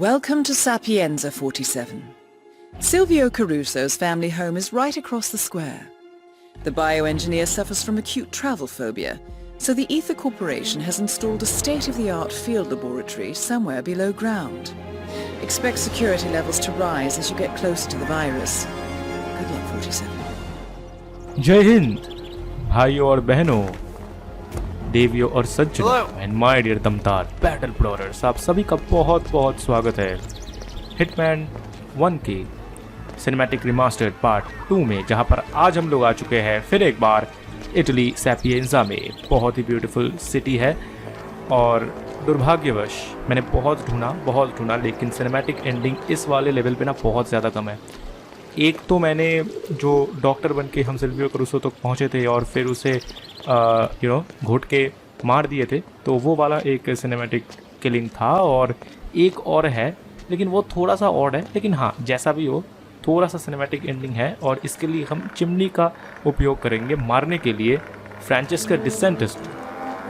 Welcome to Sapienza 47. Silvio Caruso's family home is right across the square. The bioengineer suffers from acute travel phobia, so the Ether Corporation has installed a state-of-the-art field laboratory somewhere below ground. Expect security levels to rise as you get closer to the virus. Good luck, 47. जय हिंद भाइयों और बहनों, देवियों और सज्जनों and my dear दमदार battle ब्लॉरर्स, आप सभी का बहुत बहुत स्वागत है हिटमैन 1 के सिनेमैटिक रिमास्टर्ड पार्ट 2 में, जहां पर आज हम लोग आ चुके हैं फिर एक बार इटली सैपिएंजा में। बहुत ही ब्यूटीफुल सिटी है और दुर्भाग्यवश मैंने बहुत ढूंढा लेकिन सिनेमैटिक एंडिंग इस वाले लेवल पे ना बहुत ज़्यादा कम है। एक तो मैंने जो डॉक्टर बन के हम सिल्वियो क्रूसो तक पहुँचे थे और फिर उसे घोट के मार दिए थे, तो वो वाला एक सिनेमैटिक किलिंग था। और एक और है लेकिन वो थोड़ा सा ऑड है, लेकिन हाँ जैसा भी हो थोड़ा सा सिनेमैटिक एंडिंग है। और इसके लिए हम चिमनी का उपयोग करेंगे मारने के लिए फ्रांचेस्का डिसेंटिस।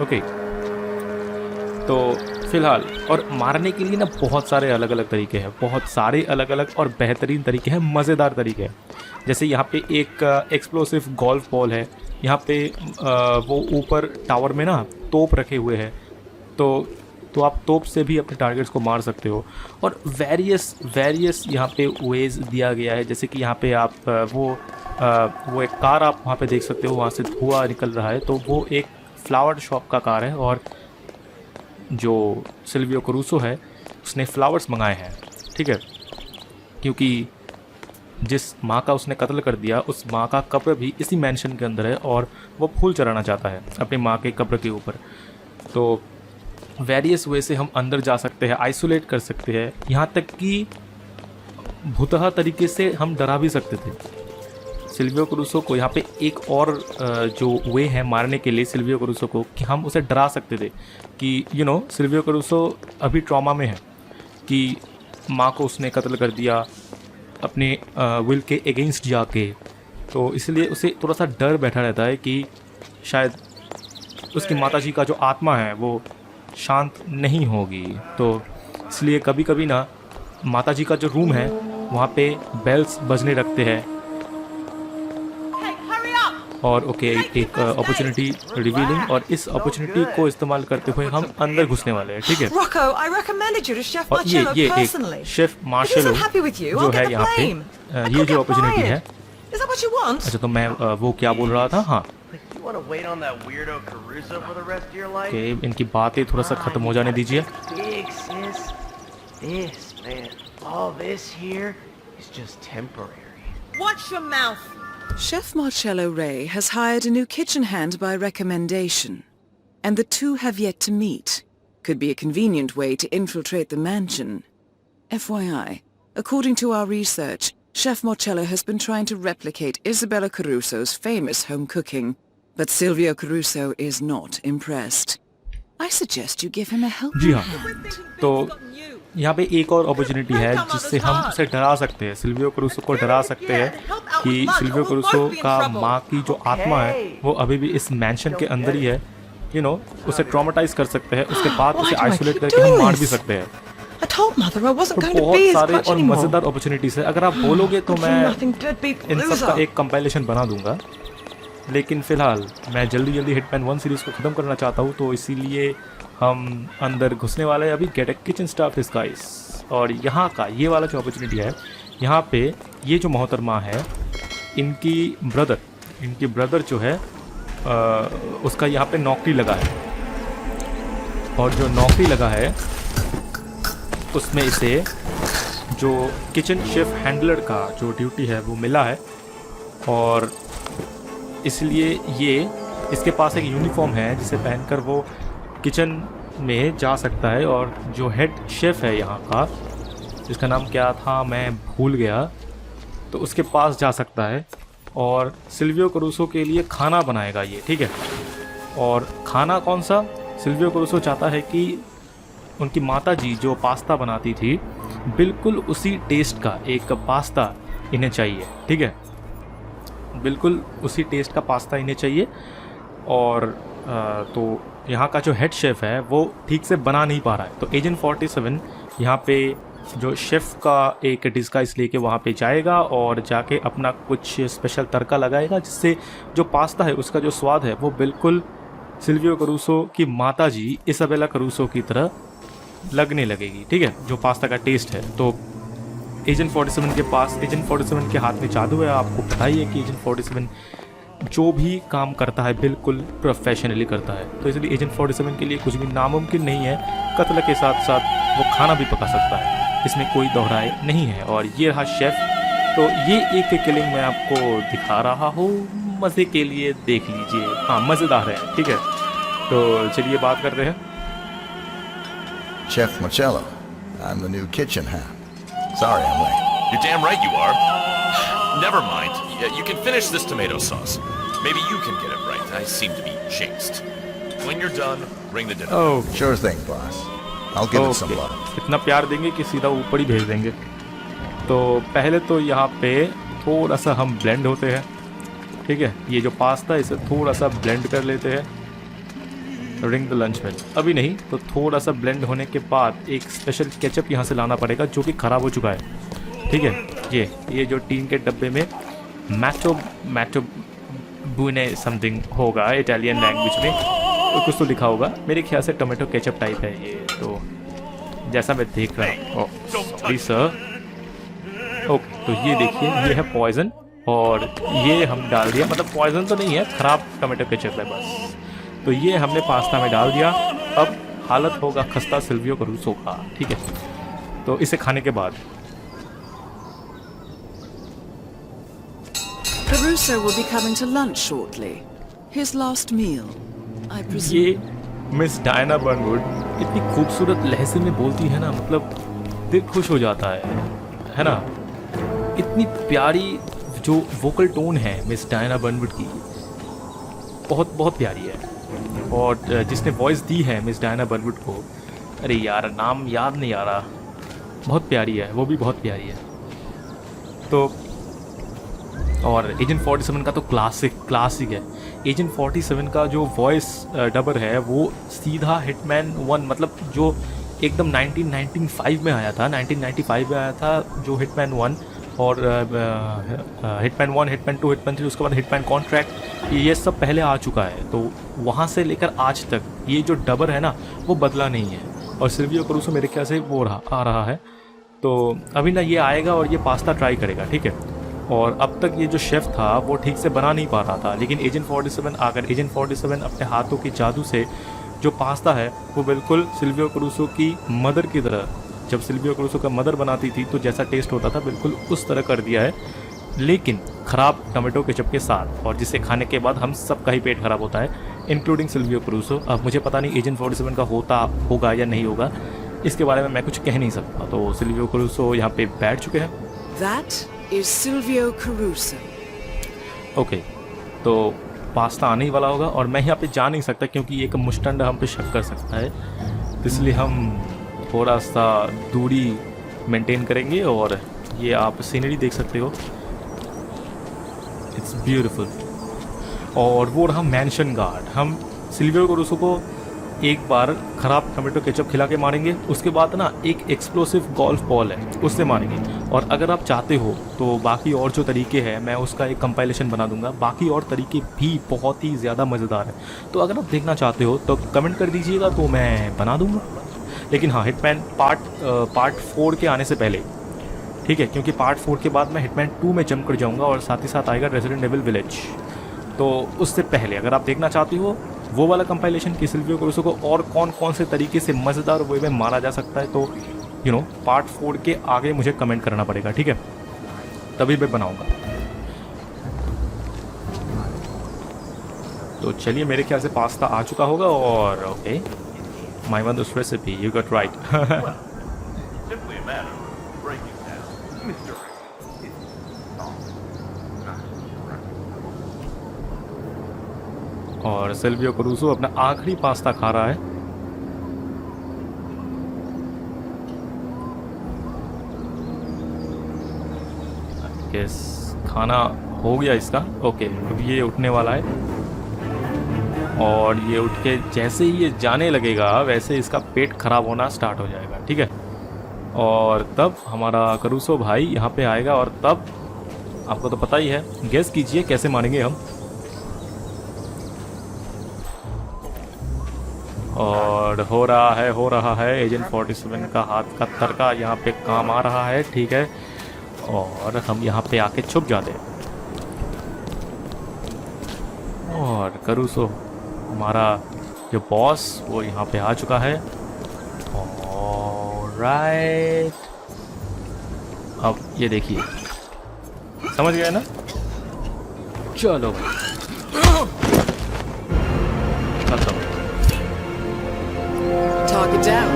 ओके, तो फिलहाल और मारने के लिए ना बहुत सारे अलग अलग तरीके हैं, बहुत सारे अलग अलग और बेहतरीन तरीके हैं, मज़ेदार तरीके हैं। जैसे यहाँ पे एक एक्सप्लोसिव गोल्फ बॉल है, यहाँ पे वो ऊपर टावर में ना तोप रखे हुए हैं, तो आप तोप से भी अपने टारगेट्स को मार सकते हो। और वेरियस यहाँ पे वेज दिया गया है, जैसे कि यहाँ पे आप वो एक कार आप वहाँ पे देख सकते हो, वहाँ से धुआं निकल रहा है, तो वो एक फ्लावर शॉप का कार है। और जो सिल्वियो क्रूसो है उसने फ्लावर्स मंगाए हैं, ठीक है, क्योंकि जिस माँ का उसने कत्ल कर दिया उस माँ का कब्र भी इसी मैंशन के अंदर है और वो फूल चढ़ाना चाहता है अपनी माँ के कब्र के ऊपर। तो वेरियस वे से हम अंदर जा सकते हैं, आइसोलेट कर सकते हैं, यहाँ तक कि भुतहा तरीके से हम डरा भी सकते थे सिल्वियो क्रूसो को। यहाँ पे एक और जो वे है मारने के लिए सिल्वियो क्रूसो को, कि हम उसे डरा सकते थे कि सिल्वियो क्रूसो अभी ट्रॉमा में है कि माँ को उसने कत्ल कर दिया अपने विल के अगेंस्ट जाके, तो इसलिए उसे थोड़ा सा डर बैठा रहता है कि शायद उसकी माताजी का जो आत्मा है वो शांत नहीं होगी। तो इसलिए कभी कभी ना माताजी का जो रूम है वहाँ पे बेल्स बजने लगते हैं। और एक अपॉर्चुनिटी रिवीलिंग, और इस अपॉर्चुनिटी को इस्तेमाल करते हुए हम अंदर घुसने वाले हैं, ठीक है। और ये एक शेफ मार्शेलो जो है यहाँ पे, ये जो अपॉर्चुनिटी है। अच्छा, तो मैं वो क्या बोल रहा था, हाँ इनकी बातें थोड़ा सा खत्म हो जाने दीजिए। Chef Marcello Ray has hired a new kitchen hand by recommendation, and the two have yet to meet. Could be a convenient way to infiltrate the mansion. FYI, according to our research, Chef Marcello has been trying to replicate Isabella Caruso's famous home cooking, but Silvio Caruso is not impressed. I suggest you give him a helping hand. तो यहाँ पे एक और opportunity है जिससे हम उसे डरा सकते हैं, सिल्वियो क्रूसो को डरा सकते हैं कि सिल्वियो क्रूसो का माँ की जो आत्मा है वो अभी भी इस मैंशन के अंदर ही है, उसे ट्रॉमेटाइज कर सकते हैं, उसके बाद उसे आइसोलेट करके हम मार भी सकते हैं। तो बहुत सारे और मज़ेदार अपॉर्चुनिटीज है, अगर आप बोलोगे तो मैं इन सब का एक कंपाइलेशन बना दूंगा, लेकिन फ़िलहाल मैं जल्दी हिटमैन 1 सीरीज़ को ख़त्म करना चाहता हूँ, तो इसीलिए हम अंदर घुसने वाले हैं अभी। Get a kitchen staff disguise. और यहाँ का ये वाला जो अपॉर्चुनिटी है, यहाँ पे ये जो मोहतरमा है इनकी ब्रदर जो है उसका यहाँ पे नौकरी लगा है, और जो नौकरी लगा है उसमें इसे जो किचन शेफ हैंडलर का जो ड्यूटी है वो मिला है, और इसलिए इसके पास एक यूनिफॉर्म है जिसे पहनकर वो किचन में जा सकता है। और जो हेड शेफ़ है यहाँ का, जिसका नाम क्या था मैं भूल गया, तो उसके पास जा सकता है और सिल्वियो क्रूसो के लिए खाना बनाएगा ये, ठीक है। और खाना कौन सा? सिल्वियो क्रूसो चाहता है कि उनकी माताजी जो पास्ता बनाती थी बिल्कुल उसी टेस्ट का एक पास्ता इन्हें चाहिए, ठीक है, बिल्कुल उसी टेस्ट का पास्ता इन्हें चाहिए। और तो यहाँ का जो हेड शेफ़ है वो ठीक से बना नहीं पा रहा है, तो एजेंट 47 यहाँ पे जो शेफ़ का एक डिस्गाइज लेके वहाँ पे जाएगा और जाके अपना कुछ स्पेशल तड़का लगाएगा, जिससे जो पास्ता है उसका जो स्वाद है वो बिल्कुल सिल्वियो करूसो की माता जी इसाबेला करूसो की तरह लगने लगेगी, ठीक है, जो पास्ता का टेस्ट है। तो एजेंट 47 के पास, एजेंट 47 के हाथ में जादू है, आपको पता ही है कि एजेंट 47 जो भी काम करता है बिल्कुल प्रोफेशनली करता है। तो इसलिए एजेंट 47 के लिए कुछ भी नामुमकिन नहीं है, कत्ल के साथ साथ वो खाना भी पका सकता है, इसमें कोई दोहराए नहीं है। और ये रहा शेफ़। तो ये एक किलिंग मैं आपको दिखा रहा हूँ, मज़े के लिए देख लीजिए। हाँ, मज़ेदार है, ठीक है। तो चलिए बात करते हैं। Chef Marcello, I'm the new kitchen hand. Sorry I'm late. You're damn right you are. Never mind. You can finish this tomato sauce. Maybe you can get it right. I seem to be jinxed. When you're done, bring the dinner. Oh, Sure thing, boss. I'll give it some love. इतना प्यार देंगे कि सीधा ऊपर ही भेज देंगे। तो पहले तो यहाँ पे थोड़ा सा हम ब्लेंड होते हैं, ठीक है। ये जो पास्ता है इसे थोड़ा सा ब्लेंड कर लेते हैं। रिंग द लंच बेल, अभी नहीं, तो थोड़ा सा ब्लेंड होने के बाद एक स्पेशल केचप यहाँ से लाना पड़ेगा जो कि ख़राब हो चुका है, ठीक है। ये जो टीन के डब्बे में मैचो बुने समथिंग होगा इटालियन लैंग्वेज में, तो कुछ तो लिखा होगा, मेरे ख्याल से टोमेटो केचप टाइप है ये, तो जैसा मैं देख रहा हूँ। Sorry sir. ओके, तो ये देखिए, ये है पॉइजन और ये हम डाल दिया, मतलब पॉइजन तो नहीं है, ख़राब टोमेटो केचप है बस। तो ये हमने पास्ता में डाल दिया। अब हालत होगा खस्ता सिल्वियो करूसो का, ठीक है। तो इसे खाने के बाद Caruso will be coming to lunch shortly. His last meal, I presume. ये मिस डायना बर्नवुड इतनी खूबसूरत लहजे में बोलती है ना, मतलब दिल खुश हो जाता है ना। इतनी प्यारी जो वोकल टोन है मिस डायना बर्नवुड की, बहुत बहुत प्यारी है। और जिसने वॉइस दी है मिस डायना बर्नवुड को, अरे यार नाम याद नहीं आ रहा, बहुत प्यारी है, वो भी बहुत प्यारी है। तो और एजेंट 47 का तो क्लासिक है। एजेंट 47 का जो वॉइस डबर है वो सीधा हिटमैन 1, मतलब जो एकदम 1995 में आया था, 1995 में आया था जो हिटमैन 1, और हिटमैन 1, हिटमैन 2, हिटमैन 3, उसके बाद हिटमैन कॉन्ट्रैक्ट, ये सब पहले आ चुका है। तो वहाँ से लेकर आज तक ये जो डबर है ना वो बदला नहीं है। और सिल्वियो करूसो मेरे ख्याल से वो आ रहा है। तो अभी ना ये आएगा और ये पास्ता ट्राई करेगा, ठीक है। और अब तक ये जो शेफ़ था वो ठीक से बना नहीं पा रहा था, लेकिन एजेंट 47 आकर एजेंट 47 अपने हाथों की जादू से जो पास्ता है वो बिल्कुल सिल्वियो करूसो की मदर की तरह, जब सिल्वियो करूसो का मदर बनाती थी तो जैसा टेस्ट होता था बिल्कुल उस तरह कर दिया है, लेकिन ख़राब टमाटो केचप के साथ, और जिसे खाने के बाद हम सबका ही पेट ख़राब होता है, इंक्लूडिंग सिल्वियो करूसो। अब मुझे पता नहीं एजेंट 47 का होगा या नहीं होगा, इसके बारे में मैं कुछ कह नहीं सकता। तो सिल्वियो करूसो यहाँ पे बैठ चुके हैं। That is Silvio Caruso. Okay, तो पास्ता आने ही वाला होगा और मैं यहाँ पे जा नहीं सकता क्योंकि एक मुश्तंड हम पे शक कर सकता है, इसलिए हम थोड़ा सा दूरी मेंटेन करेंगे। और ये आप सीनरी देख सकते हो, इट्स ब्यूटीफुल। और वो रहा मैंशन गार्ड। हम सिल्वियो करूसो को एक बार ख़राब टमाटो केचप खिला के मारेंगे, उसके बाद ना एक एक्सप्लोसिव गोल्फ बॉल है उससे मारेंगे। और अगर आप चाहते हो तो बाकी और जो तरीके हैं मैं उसका एक कंपाइलेशन बना दूंगा, बाकी और तरीके भी बहुत ही ज़्यादा मज़ेदार हैं। तो अगर आप देखना चाहते हो तो कमेंट कर दीजिएगा, तो मैं बना दूंगा। लेकिन हाँ, हिटमैन पार्ट 4 के आने से पहले, ठीक है, क्योंकि पार्ट 4 के बाद मैं हिटमैन 2 में जंप कर जाऊँगा और साथ ही साथ आएगा रेजिडेंट एविल विलेज। तो उससे पहले अगर आप देखना चाहते हो वो वाला कंपाइलेशन कि सिल्वियो करूसो को और कौन कौन से तरीके से मज़ेदार वे में मारा जा सकता है, तो पार्ट 4 के आगे मुझे कमेंट करना पड़ेगा, ठीक है, तभी मैं बनाऊंगा। तो चलिए, मेरे ख्याल से पास्ता आ चुका होगा। और okay, my mother's recipe, you got right. Simply a matter of breaking down. और सिल्वियो करूसो अपना आखिरी पास्ता खा रहा है। यस, खाना हो गया इसका। ओके, अब ये उठने वाला है और ये उठ के जैसे ही ये जाने लगेगा वैसे इसका पेट खराब होना स्टार्ट हो जाएगा, ठीक है। और तब हमारा करूसो भाई यहाँ पे आएगा और तब आपको तो पता ही है, गेस कीजिए कैसे मारेंगे हम। और हो रहा है एजेंट 47 का हाथ का तड़का यहाँ पे काम आ रहा है, ठीक है। और हम यहाँ पे आके छुप जाते हैं और करूसो हमारा जो बॉस वो यहाँ पे आ चुका है। ऑलराइट, अब ये देखिए, समझ गए ना? चलो भाई, खत्म। Target down.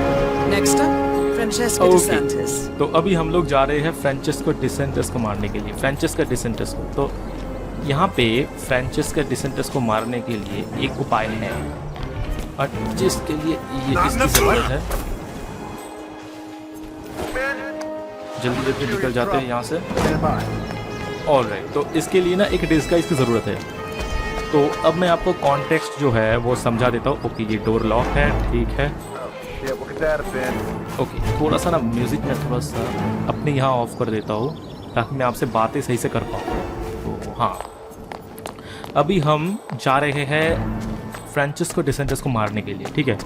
Next up, Francesco Okay. DeSantis. तो अभी हम लोग जा रहे हैं फ्रांचेस्को डिसेंटस को मारने के लिए, फ्रांचेस्को डिसेंटस को। तो यहाँ पे फ्रांचेस्को डिसेंटस को मारने के लिए एक उपाय है और जिसके लिए ये इसकी जरूरत है। जल्दी जल्दी निकल जाते हैं यहाँ से। ऑलराइट, तो इसके लिए ना एक डिस्गाइज की ज़रूरत है। तो अब मैं आपको कॉन्टेक्स्ट जो है वो समझा देता हूँ। ओके, ये डोर लॉक है, ठीक है। ओके, थोड़ा सा ना म्यूज़िक में थोड़ा सा अपने यहाँ ऑफ कर देता हूँ ताकि मैं आपसे बातें सही से कर पाऊँ। तो हाँ, अभी हम जा रहे हैं फ्रांचेस्को डिसेंटस को मारने के लिए, ठीक है।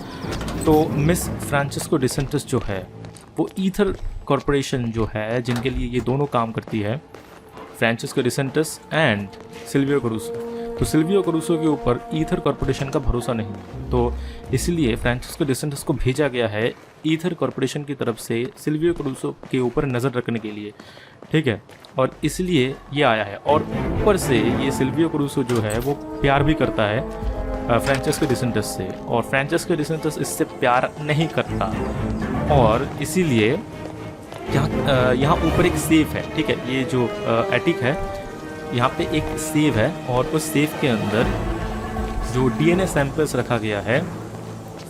तो मिस फ्रांचेस्को डिसेंटस जो है वो ईथर कॉरपोरेशन जो है, जिनके लिए ये दोनों काम करती है, फ्रांचेस्को डिसेंटस एंड सिल्वियो करूसो। तो सिल्वियो करूसो के ऊपर ईथर कॉरपोरेशन का भरोसा नहीं है, तो इसलिए फ्रांचेस्को डिसेंटस को भेजा गया है ईथर कॉरपोरेशन की तरफ से सिल्वियो करूसो के ऊपर नज़र रखने के लिए, ठीक है। और इसलिए ये आया है। और ऊपर से ये सिल्वियो करूसो जो है वो प्यार भी करता है फ्रांचेस्को डिसेंटस से, और फ्रांचेस्को डिसेंटस इससे प्यार नहीं करता। और इसीलिए यहाँ ऊपर एक सेफ है, ठीक है। ये जो एटिक है, यहाँ पे एक सेव है और उस सेव के अंदर जो डीएनए सैंपल्स रखा गया है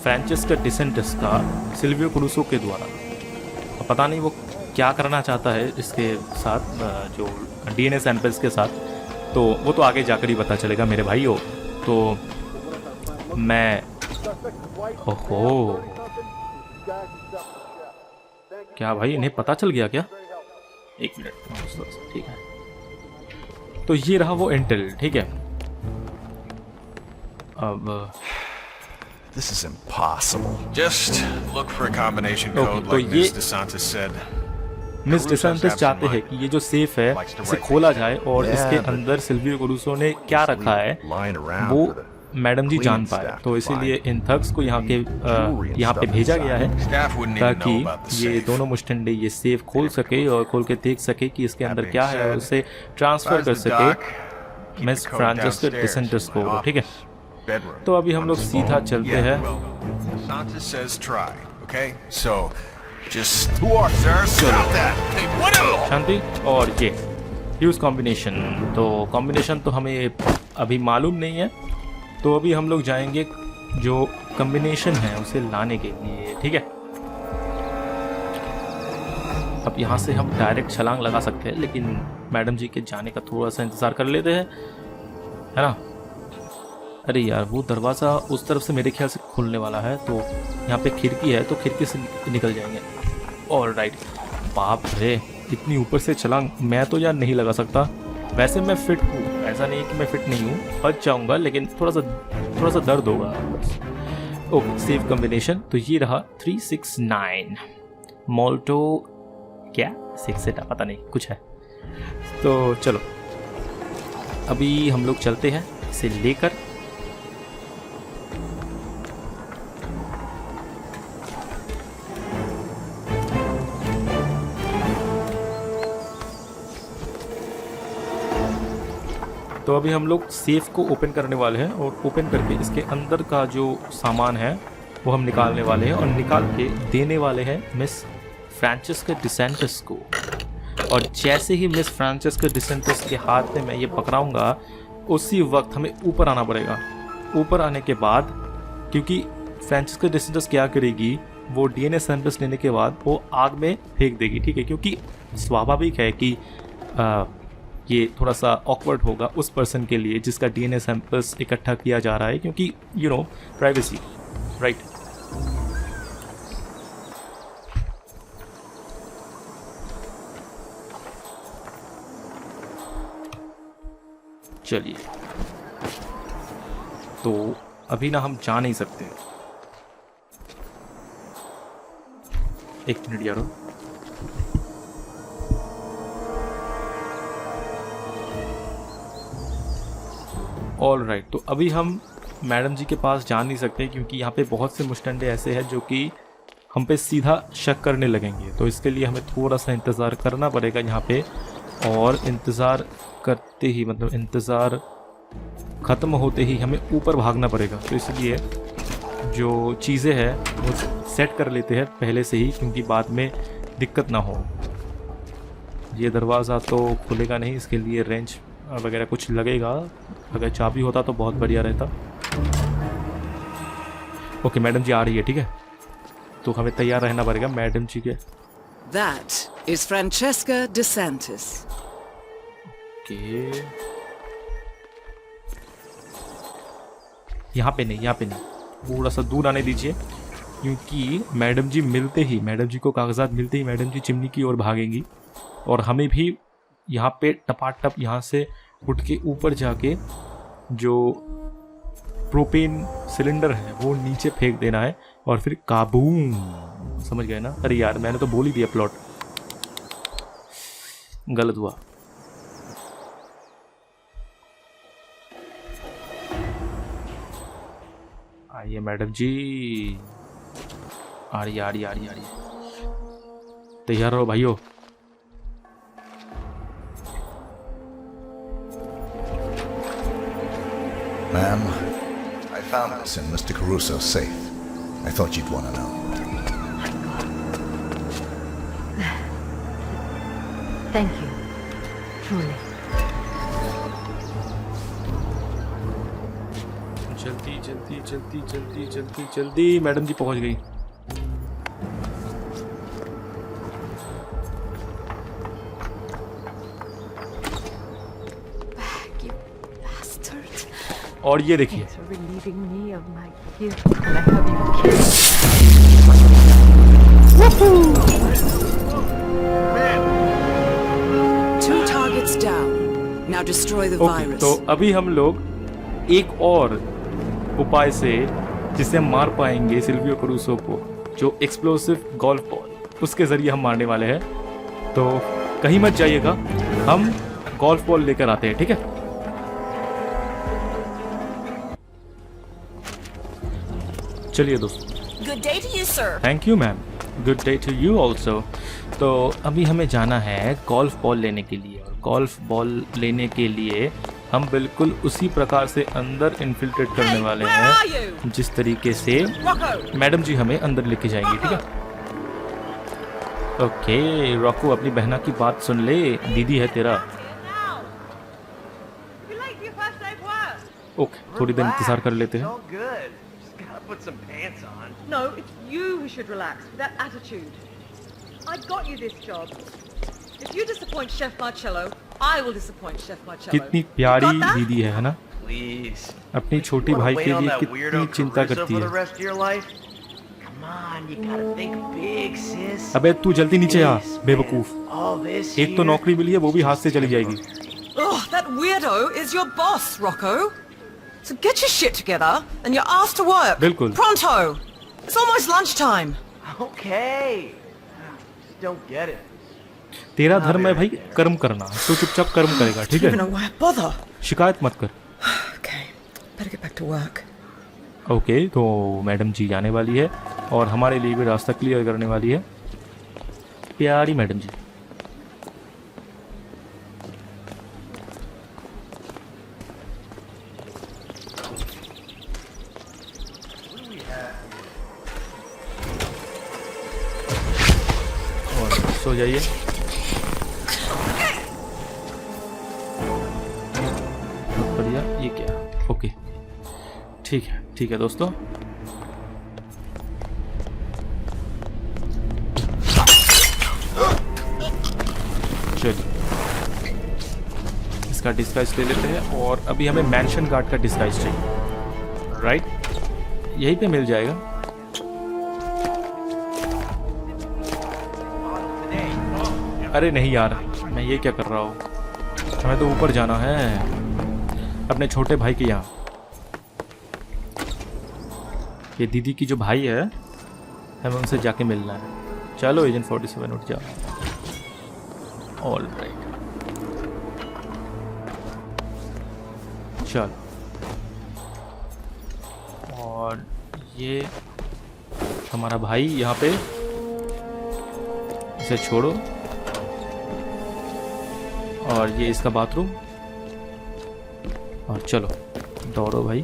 फ्रांचेस्को डिसेंटस का सिल्वियो करूसो के द्वारा। पता नहीं वो क्या करना चाहता है इसके साथ, जो डीएनए सैंपल्स के साथ, तो वो तो आगे जाकर ही पता चलेगा मेरे भाइयों। तो मैं ओहो, क्या भाई इन्हें पता चल गया क्या? एक मिनट, ठीक है। तो ये रहा वो इंटेल, ठीक है। अब This is impossible. Just look for a combination Okay, code तो like ये Ms. DeSantis said. मिस डिसेंटस चाहते हैं कि ये जो सेफ है इसे खोला जाए और इसके अंदर सिल्वियो करूसो ने क्या रखा है वो मैडम जी जान पाए। तो इसीलिए इन थग्स को यहाँ पे भेजा गया है Staff wouldn't even ताकि know about the ये safe. दोनों मुस्टंडे ये सेफ खोल सके और खोल के देख सके कि इसके अंदर क्या है और उसे ट्रांसफर कर सके मिस फ्रांचेस्को डिसेंटस को, ठीक है। Bedroom. तो अभी हम लोग सीधा चलते Yeah, हैं। well, DeSantis says try, okay? So, just who are sir? Stop that! Hey, what else? शांति और ये यूज कॉम्बिनेशन। तो कॉम्बिनेशन तो हमें अभी मालूम नहीं है, तो अभी हम लोग जाएंगे जो कॉम्बिनेशन है उसे लाने के लिए, ठीक है। अब यहाँ से हम डायरेक्ट छलांग लगा सकते हैं, लेकिन मैडम जी के जाने का थोड़ा सा इंतज़ार कर लेते हैं, है ना। अरे यार, वो दरवाज़ा उस तरफ से मेरे ख्याल से खुलने वाला है, तो यहाँ पे खिड़की है तो खिड़की से निकल जाएंगे। ऑलराइट, बाप रे, इतनी ऊपर से छलांग मैं तो यार नहीं लगा सकता। वैसे मैं फिट हूँ, ऐसा नहीं कि मैं फिट नहीं हूँ, बच जाऊँगा, लेकिन थोड़ा सा दर्द होगा बस। ओके, सेव कॉम्बिनेशन तो ये रहा 369 मोल्टो, क्या 6 पता नहीं कुछ है। तो चलो अभी हम लोग चलते हैं इसे लेकर। तो अभी हम लोग सेफ को ओपन करने वाले हैं और ओपन करके इसके अंदर का जो सामान है वो हम निकालने वाले हैं और निकाल के देने वाले हैं मिस फ्रांचेस्को डिसेंटस को। और जैसे ही मिस फ्रांचेस्को डिसेंटस के हाथ में मैं ये पकड़ाऊंगा, उसी वक्त हमें ऊपर आना पड़ेगा। ऊपर आने के बाद, क्योंकि फ्रांचेस्को डिसेंटस क्या करेगी, वो डीएनए सैंपल्स लेने के बाद वो आग में फेंक देगी, ठीक है। क्योंकि स्वाभाविक है कि ये थोड़ा सा ऑकवर्ड होगा उस पर्सन के लिए जिसका डीएनए सैंपल्स इकट्ठा किया जा रहा है, क्योंकि यू नो प्राइवेसी, राइट। चलिए, तो अभी ना हम जा नहीं सकते। एक मिनट यारो, ऑल राइट। तो अभी हम मैडम जी के पास जा नहीं सकते क्योंकि यहाँ पे बहुत से मुस्टंडे ऐसे हैं जो कि हम पे सीधा शक करने लगेंगे। तो इसके लिए हमें थोड़ा सा इंतज़ार करना पड़ेगा यहाँ पे, और इंतज़ार करते ही मतलब इंतज़ार ख़त्म होते ही हमें ऊपर भागना पड़ेगा। तो इसलिए जो चीज़ें हैं वो सेट कर लेते हैं पहले से ही, क्योंकि बाद में दिक्कत ना हो। ये दरवाज़ा तो खुलेगा नहीं, इसके लिए रेंच वगैरह कुछ लगेगा। अगर चाबी होता तो बहुत बढ़िया रहता। ओके, मैडम जी आ रही है, ठीक है, तो हमें तैयार रहना पड़ेगा मैडम जी के। That is Francesca DeSantis. Okay, यहाँ पे नहीं, यहाँ पे नहीं, थोड़ा सा दूर आने दीजिए, क्योंकि मैडम जी मिलते ही, मैडम जी को कागजात मिलते ही मैडम जी चिमनी की ओर भागेंगी, और हमें भी यहाँ पे टपाटप यहाँ से उठ के ऊपर जाके जो प्रोपेन सिलेंडर है वो नीचे फेंक देना है, और फिर काबूम, समझ गए ना? अरे यार, मैंने तो बोल ही दिया प्लॉट, गलत हुआ। आइए मैडम जी, आ रही आ रही आ रही आ रही, तैयार रहो भाइयों। Ma'am, I found this in Mr. Caruso's safe. I thought you'd want to know. Thank you. Truly. जल्दी जल्दी जल्दी जल्दी जल्दी जल्दी, मैडम जी पहुंच गई। You bastard. और ये देखिए, Thanks for relieving me of my guilt. Can I have you killed? Two targets down. Now destroy the okay, virus. तो अभी हम लोग एक और उपाय से जिससे हम मार पाएंगे सिल्वियो क्रूसो को, जो एक्सप्लोसिव गोल्फ बॉल, उसके जरिए हम मारने वाले हैं। तो कहीं मत जाइएगा, हम गोल्फ बॉल लेकर आते हैं, ठीक है? चलिए दोस्तों। Good day to you, sir. Thank you ma'am, good day to you also. तो अभी हमें जाना है गोल्फ बॉल लेने के लिए, और गोल्फ बॉल लेने के लिए हम बिल्कुल उसी प्रकार से अंदर इन्फिल्ट्रेट करने वाले where are हैं you? जिस तरीके से Rocco! मैडम जी हमें अंदर लेके जाएंगी, ठीक है? ओके रॉको, अपनी बहना की बात सुन ले, दीदी है तेरा। Now! You're late for your first day of work. Okay, थोड़ी देर इंतजार कर लेते हैं। All good. Just gotta put some pants on. No, it's you who should relax with that attitude. I got you this job. If you disappoint Chef Marcello, I will disappoint Chef Marcello. कितनी प्यारी Got that? दीदी है ना? Please. अपनी छोटी Wanna भाई wait के on लिए that कितनी weirdo चिंता Caruso करती for the है। rest of your life? Come on, you gotta think big, sis. अबे तू जल्दी नीचे आ, This, बेवकूफ। man, all this एक तो here. नौकरी मिली है, वो भी हाथ से चली जाएगी। Oh, that weirdo is your boss, Rocco. So get your shit together and you're asked to work. बिल्कुल। Pronto. It's almost lunchtime. Okay. Just don't get it. तेरा धर्म है भाई कर्म करना, तो चुपचाप कर्म करेगा, ठीक Even है? know why I bother. शिकायत मत कर। Okay, better get back to work. Okay, तो मैडम जी जाने वाली है और हमारे लिए भी रास्ता क्लियर करने वाली है, प्यारी मैडम जी। और सो जाइए। बहुत बढ़िया, ये क्या? ओके, ठीक है दोस्तों। चलिए, इसका डिस्गाइज ले लेते हैं, और अभी हमें मैंशन गार्ड का डिस्गाइज चाहिए, राइट? यहीं पे मिल जाएगा। अरे नहीं यार, मैं ये क्या कर रहा हूँ, हमें तो ऊपर जाना है। अपने छोटे भाई के यहाँ। ये दीदी की जो भाई है, हमें उनसे जाके मिलना है। चलो एजेंट 47 उठ जाओ। ऑल राइट, चलो। और ये हमारा भाई यहाँ पे, इसे छोड़ो। और ये इसका बाथरूम। और चलो दौड़ो भाई,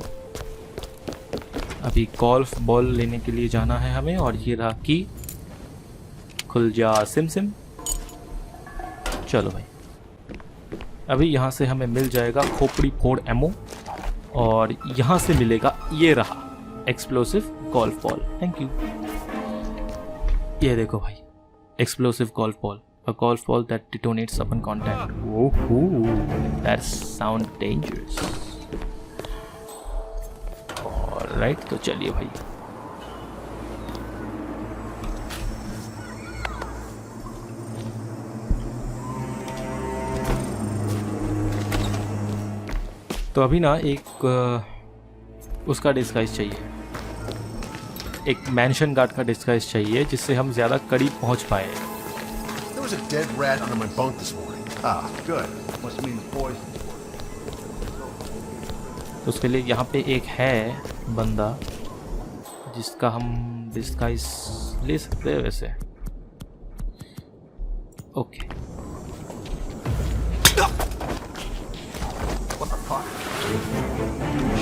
अभी गोल्फ बॉल लेने के लिए जाना है हमें। और ये रहा की, खुल जा सिम सिम। चलो भाई, अभी यहाँ से हमें मिल जाएगा खोपड़ी फोड़ एमओ, और यहाँ से मिलेगा ये रहा explosive golf ball. Thank you. ये देखो भाई, explosive golf ball, a golf ball that detonates upon contact. Woohoo, that sound dangerous. Alright, तो चलिए भाई। तो अभी ना एक उसका डिस्गाइज चाहिए, एक मैंशन गार्ड का डिस्गाइज चाहिए, जिससे हम ज़्यादा करीब पहुंच पाए। There was a dead rat under my bunk this morning. Ah, good. Must mean poison. तो उसके लिए यहाँ पे एक है बंदा जिसका हम डिस्गाइज ले सकते हैं वैसे। Okay. What the fuck?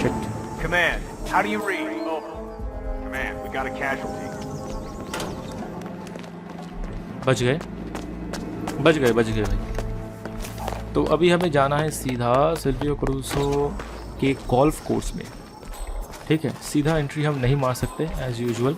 Shit. Command, how do you read? Over. Command, we got a casualty. बच गए भाई। तो अभी हमें जाना है सीधा सिल्वियो क्रूसो के गोल्फ कोर्स में। ठीक है, सीधा एंट्री हम नहीं मार सकते एज यूजुअल।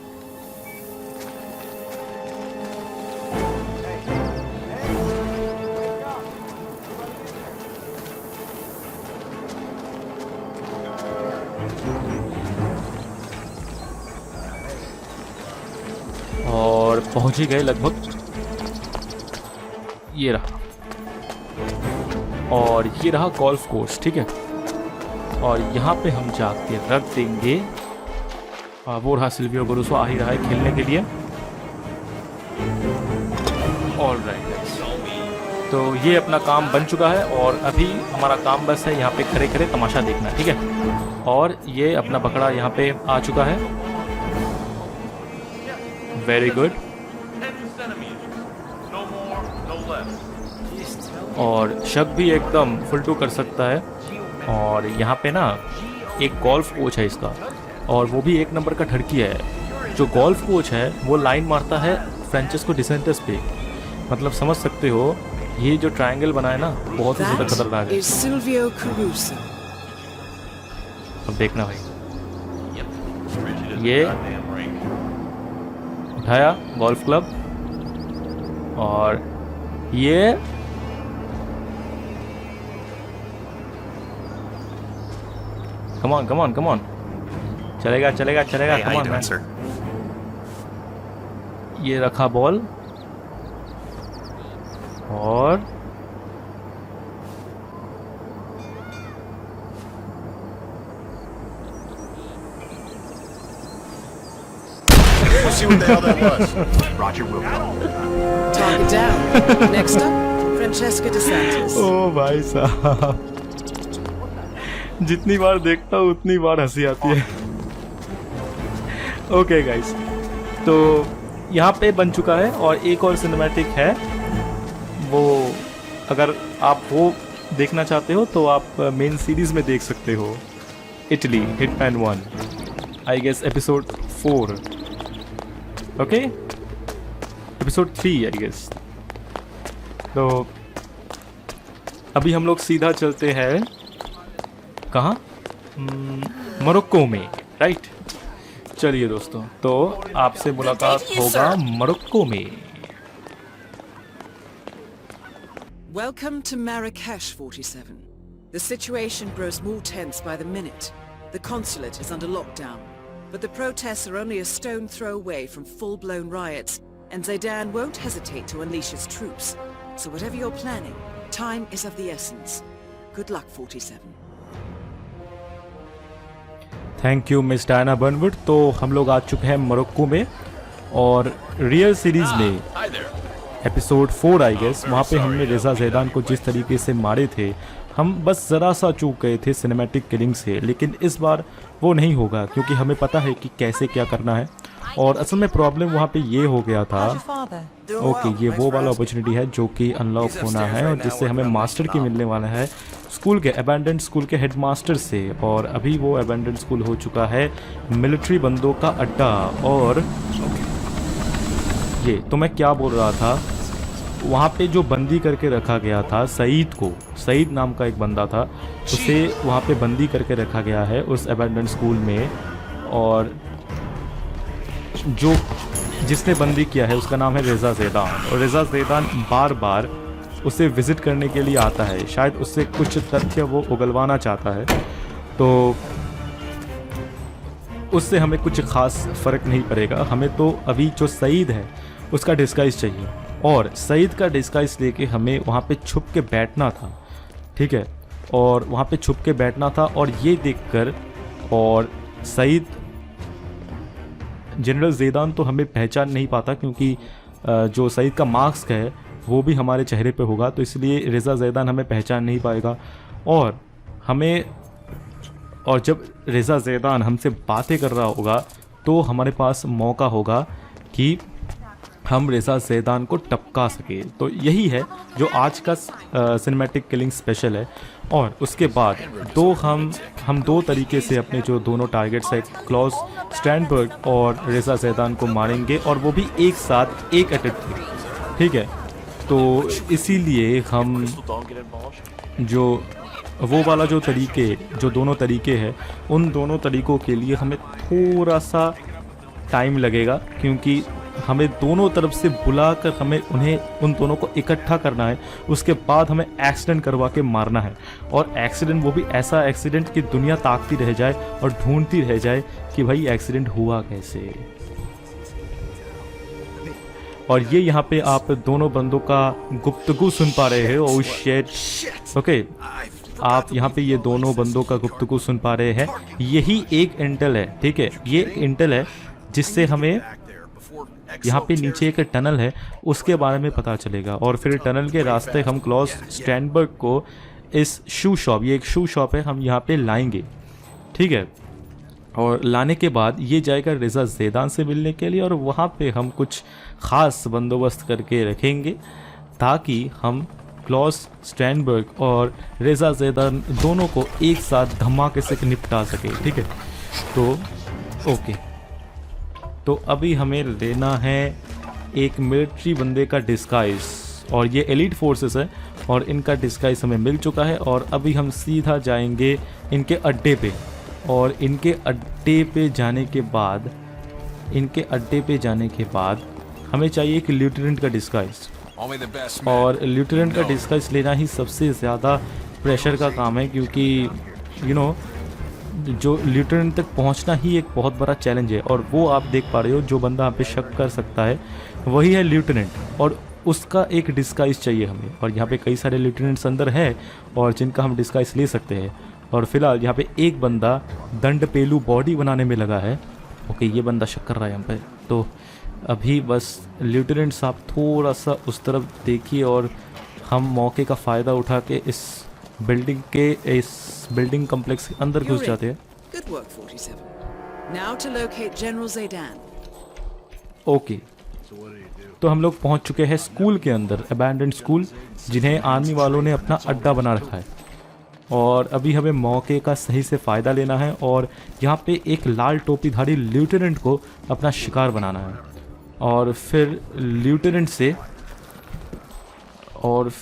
और पहुंच ही गए लगभग। ये रहा, और ये रहा गोल्फ कोर्स। ठीक है, और यहाँ पे हम जाके रख देंगे। वो रहा सिल्वियो क्रूसो, आ ही रहा है खेलने के लिए। ऑलराइट, तो ये अपना काम बन चुका है, और अभी हमारा काम बस है यहाँ पे खड़े खड़े तमाशा देखना। ठीक है, और ये अपना बकरा यहाँ पे आ चुका है। Very good. और शक भी एकदम फुलटू कर सकता है। और यहाँ पे ना एक गोल्फ कोच है इसका, और वो भी एक नंबर का ठड़की है। जो गोल्फ कोच है वो लाइन मारता है फ्रांचेस्को डिसेंटिस पे। मतलब समझ सकते हो, ये जो ट्रायंगल बना है ना, बहुत ही ज़्यादा खतरनाक है। Silvio Caruso. अब देखना भाई, ये उठाया गोल्फ क्लब, और ये कम ऑन चलेगा कम ऑन मैन। ये रखा बॉल, और We'll see what the hell that was. Roger, will go. Target down. Next up, Francesca DeSantis. ओ भाई साहब, जितनी बार देखता हूँ उतनी बार हंसी आती है। ओके गाइस, तो यहाँ पे बन चुका है, और एक और सिनेमैटिक है। वो अगर आप वो देखना चाहते हो तो आप मेन सीरीज में देख सकते हो। Italy Hitman 1, I guess episode 4। Okay, episode 3 I guess. तो अभी हम लोग सीधा चलते हैं कहाँ, मोरक्को में। राइट, चलिए दोस्तों, तो आपसे मुलाकात होगा मोरक्को में। Welcome to Marrakesh, 47. The situation grows more tense by the minute. The consulate is under lockdown, but the protests are only a stone throw away from full-blown riots, and Zaidan won't hesitate to unleash his troops. So whatever you're planning, time is of the essence. Good luck, 47. Thank you Miss Diana Burnwood. तो हम लोग आ चुके हैं Morocco में और real series में Hi there. Episode 4 I guess, वहाँ पे हमने रेजा जैदान को जिस तरीके से मारे थे, हम बस ज़रा सा चूक गए थे सिनेमैटिक किलिंग से, लेकिन इस बार वो नहीं होगा क्योंकि हमें पता है कि कैसे क्या करना है। और असल में प्रॉब्लम वहाँ पे ये हो गया था। ओके, ये वो वाला अपॉर्चुनिटी है जो कि अनलॉक होना है और जिससे हमें मास्टर की मिलने वाला है स्कूल के अबैंडन्ड स्कूल के हेडमास्टर से। और अभी वो अबैंडन्ड स्कूल हो चुका है मिलिट्री बंदों का अड्डा। और ये तो मैं क्या बोल रहा था, वहाँ पे जो बंदी करके रखा गया था सईद को, सईद नाम का एक बंदा था, उसे वहाँ पे बंदी करके रखा गया है उस अबैंडन्ड स्कूल में। और जो जिसने बंदी किया है उसका नाम है रेजा जैदान। और रेजा जैदान बार बार उसे विज़िट करने के लिए आता है, शायद उससे कुछ तथ्य वो उगलवाना चाहता है। तो उससे हमें कुछ ख़ास फ़र्क नहीं पड़ेगा, हमें तो अभी जो सईद है उसका डिस्गाइज चाहिए। और सईद का डिस्गाइज लेके हमें वहाँ पे छुप के बैठना था, ठीक है। और वहाँ पे छुप के बैठना था और ये देखकर, और सईद जनरल जैदान तो हमें पहचान नहीं पाता क्योंकि जो सईद का मास्क है वो भी हमारे चेहरे पे होगा, तो इसलिए रेजा जैदान हमें पहचान नहीं पाएगा। और जब रेजा जैदान हमसे बातें कर रहा होगा तो हमारे पास मौका होगा कि हम रेजा जैदान को टपका सके। तो यही है जो आज का सिनेमैटिक किलिंग स्पेशल है। और उसके बाद हम दो तरीके से अपने जो दोनों टारगेट्स है क्लॉस स्टैंडबर्ग और रेजा जैदान को मारेंगे, और वो भी एक साथ एक अटैक में, ठीक है। तो इसीलिए हम जो वो वाला जो दोनों तरीके हैं, उन दोनों तरीक़ों के लिए हमें थोड़ा सा टाइम लगेगा क्योंकि हमें दोनों तरफ से बुलाकर हमें उन दोनों को इकट्ठा करना है। उसके बाद हमें एक्सीडेंट करवा के मारना है, और एक्सीडेंट वो भी ऐसा एक्सीडेंट कि दुनिया ताकती रह जाए और ढूंढती रह जाए कि भाई एक्सीडेंट हुआ कैसे। और ये यहाँ पे आप दोनों बंदों का गुफ्तगू सुन पा रहे हैं। ओह शिट, ओके, आप यहाँ पे ये दोनों बंदों का गुफ्तगू सुन पा रहे हैं। यही एक इंटेल है, ठीक है, ये इंटेल है जिससे हमें यहाँ पे नीचे एक टनल है उसके बारे में पता चलेगा। और फिर टनल के रास्ते हम क्लॉस स्टैंडबर्ग को इस शू शॉप, ये एक शू शॉप है, हम यहाँ पे लाएंगे, ठीक है। और लाने के बाद ये जाएगा रेजा जैदान से मिलने के लिए, और वहाँ पे हम कुछ ख़ास बंदोबस्त करके रखेंगे ताकि हम क्लॉस स्टैंडबर्ग और रेजा जैदान दोनों को एक साथ धमाके से निपटा सके, ठीक है। तो ओके, तो अभी हमें लेना है एक मिलिट्री बंदे का डिस्गाइज, और ये एलीट फोर्सेस है और इनका डिस्गाइज हमें मिल चुका है। और अभी हम सीधा जाएंगे इनके अड्डे पे, और इनके अड्डे पे जाने के बाद हमें चाहिए कि लेफ्टिनेंट का डिस्गाइज, और लेफ्टिनेंट का डिस्गाइज लेना ही सबसे ज़्यादा प्रेशर का काम है क्योंकि जो लेफ्टिनेंट तक पहुंचना ही एक बहुत बड़ा चैलेंज है। और वो आप देख पा रहे हो, जो बंदा यहाँ पे शक कर सकता है वही है लेफ्टिनेंट, और उसका एक डिस्गाइज चाहिए हमें। और यहाँ पे कई सारे लेफ्टिनेंट्स अंदर हैं और जिनका हम डिस्गाइज ले सकते हैं। और फिलहाल यहाँ पे एक बंदा दंड पेलू बॉडी बनाने में लगा है। ओके, ये बंदा शक कर रहा है यहाँ पे, तो अभी बस लेफ्टिनेंट साहब थोड़ा सा उस तरफ देखिए और हम मौके का फ़ायदा उठा के इस बिल्डिंग कॉम्प्लेक्स के अंदर घुस जाते हैं। Good work, 47. Now to locate General Zaidan. Okay, तो हम लोग पहुंच चुके हैं स्कूल के अंदर, अबैंडन्ड स्कूल जिन्हें आर्मी वालों ने अपना अड्डा बना रखा है। और अभी हमें मौके का सही से फ़ायदा लेना है और यहाँ पे एक लाल टोपीधारी लेफ्टिनेंट को अपना शिकार बनाना है, और फिर लेफ्टिनेंट से और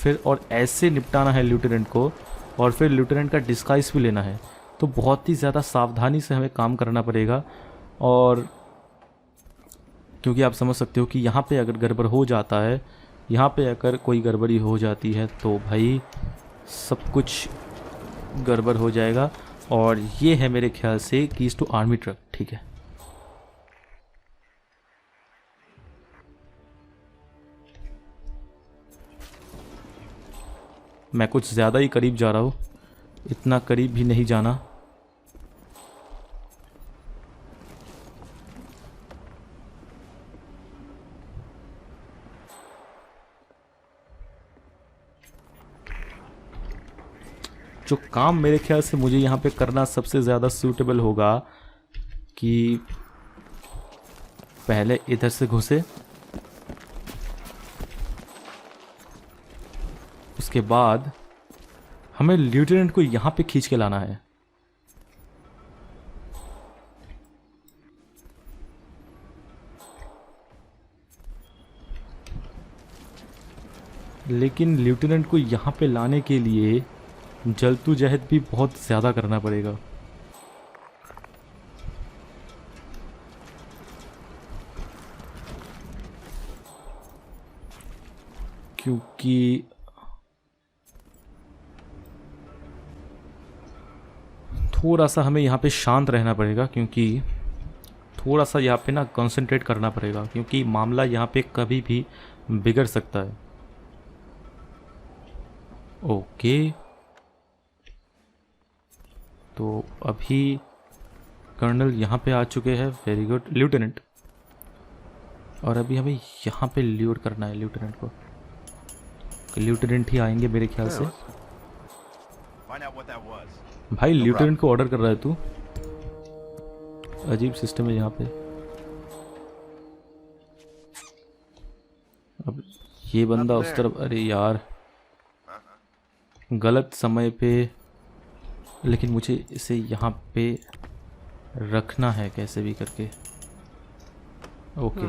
ऐसे निपटाना है लेफ्टिनेंट को, और फिर लेफ्टिनेंट का डिस्गाइज भी लेना है। तो बहुत ही ज़्यादा सावधानी से हमें काम करना पड़ेगा। और क्योंकि आप समझ सकते हो कि यहाँ पे अगर गड़बड़ हो जाता है, यहाँ पे अगर कोई गड़बड़ी हो जाती है तो भाई सब कुछ गड़बड़ हो जाएगा। और ये है मेरे ख्याल से कीज टू आर्मी ट्रक, ठीक है। मैं कुछ ज़्यादा ही करीब जा रहा हूँ, इतना करीब भी नहीं जाना। जो काम मेरे ख्याल से मुझे यहाँ पे करना सबसे ज़्यादा सूटेबल होगा कि पहले इधर से घुसे, उसके बाद हमें लेफ्टिनेंट को यहाँ पे खींच के लाना है। लेकिन लेफ्टिनेंट को यहाँ पे लाने के लिए जल्दोजहद भी बहुत ज़्यादा करना पड़ेगा। क्योंकि थोड़ा सा हमें यहाँ पे शांत रहना पड़ेगा, क्योंकि थोड़ा सा यहाँ पे ना कंसंट्रेट करना पड़ेगा, क्योंकि मामला यहाँ पे कभी भी बिगड़ सकता है। ओके, तो अभी कर्नल यहाँ पे आ चुके हैं। Very good lieutenant. और अभी हमें यहाँ पे ल्यूर करना है लेफ्टिनेंट को। लेफ्टिनेंट ही आएंगे मेरे ख्याल से। भाई लेफ्टिनेंट को ऑर्डर कर रहा है तू, अजीब सिस्टम है यहाँ पे। अब ये बंदा उस तरफ, अरे यार गलत समय पे, लेकिन मुझे इसे यहाँ पे रखना है कैसे भी करके। ओके।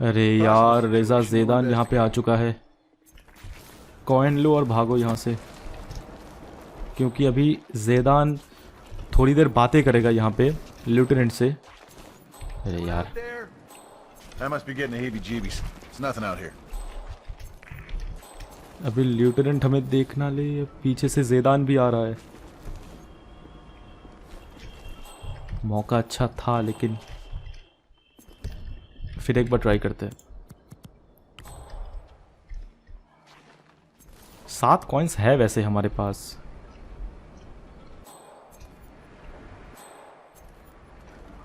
अरे यार रेजा ज़ेदान यहाँ पे आ चुका है। कॉइन लो और भागो यहाँ से, क्योंकि अभी ज़ेदान थोड़ी देर बातें करेगा यहाँ पे लेफ्टिनेंट से। अरे यार अभी लेफ्टिनेंट हमें देखना ले, पीछे से ज़ेदान भी आ रहा है। मौका अच्छा था, लेकिन फिर एक बार ट्राई करते हैं। 7 कॉइन्स है वैसे हमारे पास।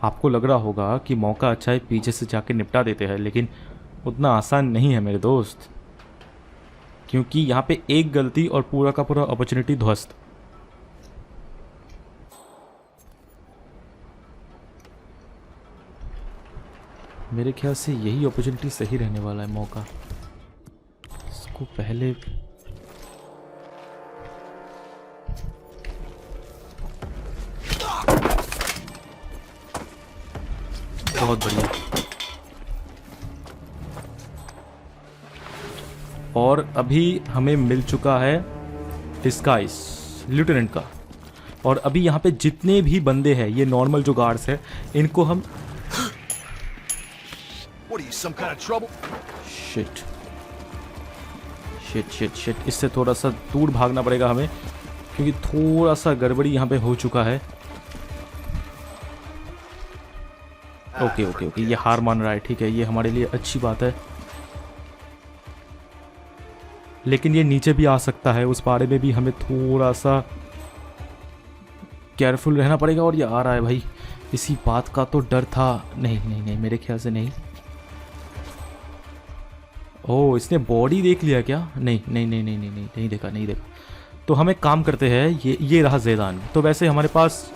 आपको लग रहा होगा कि मौका अच्छा है, पीछे से जाके निपटा देते हैं, लेकिन उतना आसान नहीं है मेरे दोस्त, क्योंकि यहाँ पे एक गलती और पूरा का पूरा अपॉर्चुनिटी ध्वस्त। मेरे ख्याल से यही अपॉर्चुनिटी सही रहने वाला है मौका। इसको पहले बहुत बढ़िया। और अभी हमें मिल चुका है डिस्गाइज लेफ्टिनेंट का। और अभी यहाँ पे जितने भी बंदे हैं, ये नॉर्मल जो गार्ड्स हैं, इनको हम शिट शिट शिट शिट इससे थोड़ा सा दूर भागना पड़ेगा हमें, क्योंकि थोड़ा सा गड़बड़ी यहाँ पे हो चुका है। ओके ओके ओके, ये हार मान रहा है, ठीक है, ये हमारे लिए अच्छी बात है। लेकिन ये नीचे भी आ सकता है, उस बारे में भी हमें थोड़ा सा केयरफुल रहना पड़ेगा। और ये आ रहा है भाई, इसी बात का तो डर था। नहीं नहीं नहीं, मेरे ख्याल से नहीं। ओह, इसने बॉडी देख लिया क्या? नहीं नहीं नहीं नहीं नहीं नहीं, नहीं देखा नहीं देखा। तो हम एक काम करते हैं, ये रहा ज़ेदान। तो वैसे हमारे पास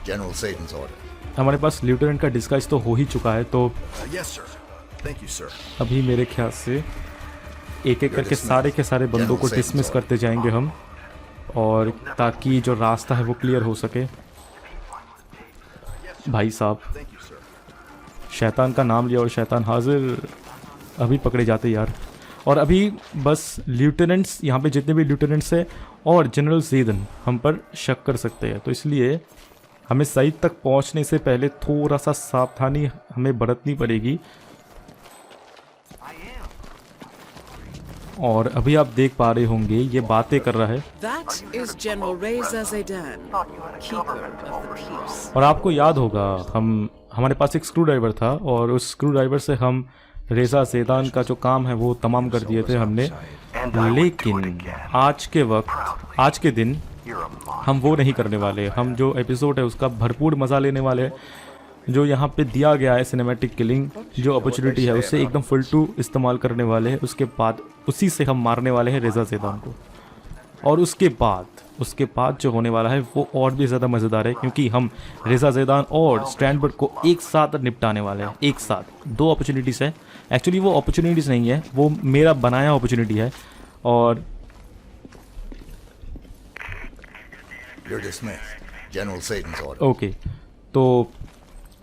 General Satan's order. हमारे पास लेफ्टिनेंट का डिस्गाइज तो हो ही चुका है। तो Yes, sir. Thank you, sir. अभी मेरे ख्याल से एक एक करके सारे के सारे बंदों को डिसमिस करते जाएंगे हम, और ताकि जो रास्ता है वो क्लियर हो सके। भाई साहब, शैतान का नाम लिया और शैतान हाजिर। अभी पकड़े जाते यार। और अभी बस लेफ्टिनेंट्स, यहाँ पे जितने भी लेफ्टिनेंट्स हैं और जनरल ज़ेदन हम पर शक कर सकते हैं। तो इसलिए हमें साइट तक पहुँचने से पहले थोड़ा सा सावधानी हमें बरतनी पड़ेगी। और अभी आप देख पा रहे होंगे ये बातें कर रहा है। That is General Reza Zaidan, keeper of the peace. और आपको याद होगा हमारे पास एक स्क्रू ड्राइवर था, और उस स्क्रू ड्राइवर से हम रेजा ज़ेदान का जो काम है वो तमाम कर दिए थे हमने। लेकिन आज के दिन हम वो नहीं करने वाले। हम जो एपिसोड है उसका भरपूर मज़ा लेने वाले हैं। जो यहाँ पे दिया गया है सिनेमैटिक किलिंग जो अपॉर्चुनिटी है उसे एकदम फुल टू इस्तेमाल करने वाले हैं। उसके बाद उसी से हम मारने वाले हैं रेज़ा ज़ेदान को, और उसके बाद जो होने वाला है वो और भी ज़्यादा मज़ेदार है, क्योंकि हम रेज़ा ज़ेदान और स्ट्रैंडबर्ग को एक साथ निपटाने वाले हैं। एक साथ 2 अपॉर्चुनिटीज़ है। एक्चुअली वो अपॉर्चुनिटीज़ नहीं है, वो मेरा बनाया अपॉर्चुनिटी है। और You're dismissed. General Satan's order. Okay, तो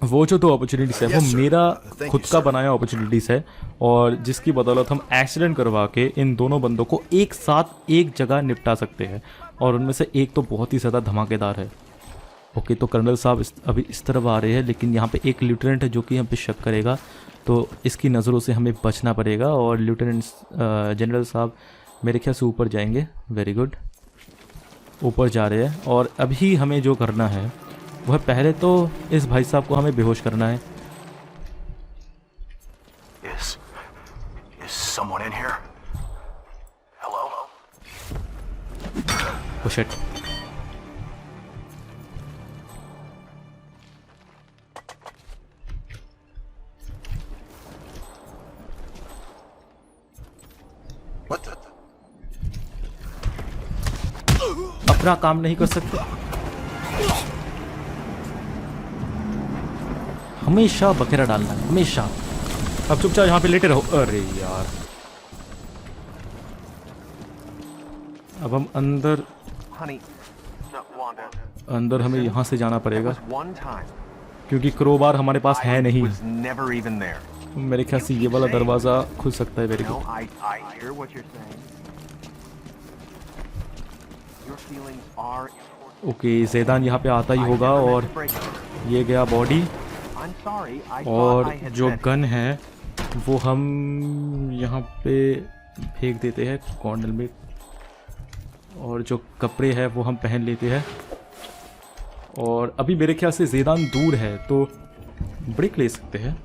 वो जो 2 अपॉर्चुनिटीज़ है वो Yes, sir. मेरा Thank खुद you, का sir. बनाया अपॉर्चुनिटीज़ है, और जिसकी बदौलत हम एक्सीडेंट करवा के इन दोनों बंदों को एक साथ एक जगह निपटा सकते हैं, और उनमें से एक तो बहुत ही ज़्यादा धमाकेदार है। ओके, तो कर्नल साहब अभी इस तरफ आ रहे हैं, लेकिन यहाँ पे एक लेफ्टिनेंट है जो कि हम पे शक करेगा, तो इसकी नज़रों से हमें बचना पड़ेगा। और लेफ्टिनेंट जनरल साहब मेरे ख्याल से ऊपर जाएंगे। वेरी गुड, ऊपर जा रहे हैं। और अभी हमें जो करना है वह पहले तो इस भाई साहब को हमें बेहोश करना है। Is someone in here? Hello? Oh shit, What the? अपना काम नहीं कर सकते। हमेशा बखेरा डालना है, हमेशा। अब चुपचाप यहाँ पे लेटे रहो। अरे यार, अब हम अंदर Honey, no, Wanda. अंदर हमें यहाँ से जाना पड़ेगा, Was one time. क्योंकि क्रोबार हमारे पास है I नहीं। was never even there. मेरे ख्याल से ये वाला दरवाज़ा खुल सकता है। Very No, good. I hear what you're saying. Your feelings are important. Okay, Zaydan यहाँ पे आता ही होगा, और ये गया बॉडी, I'm sorry. I और thought I had जो said it. गन है वो हम यहाँ पे फेंक देते हैं कॉर्नर में, और जो कपड़े हैं वो हम पहन लेते हैं। और अभी मेरे ख्याल से ज़ेदान दूर है तो ब्रेक ले सकते हैं,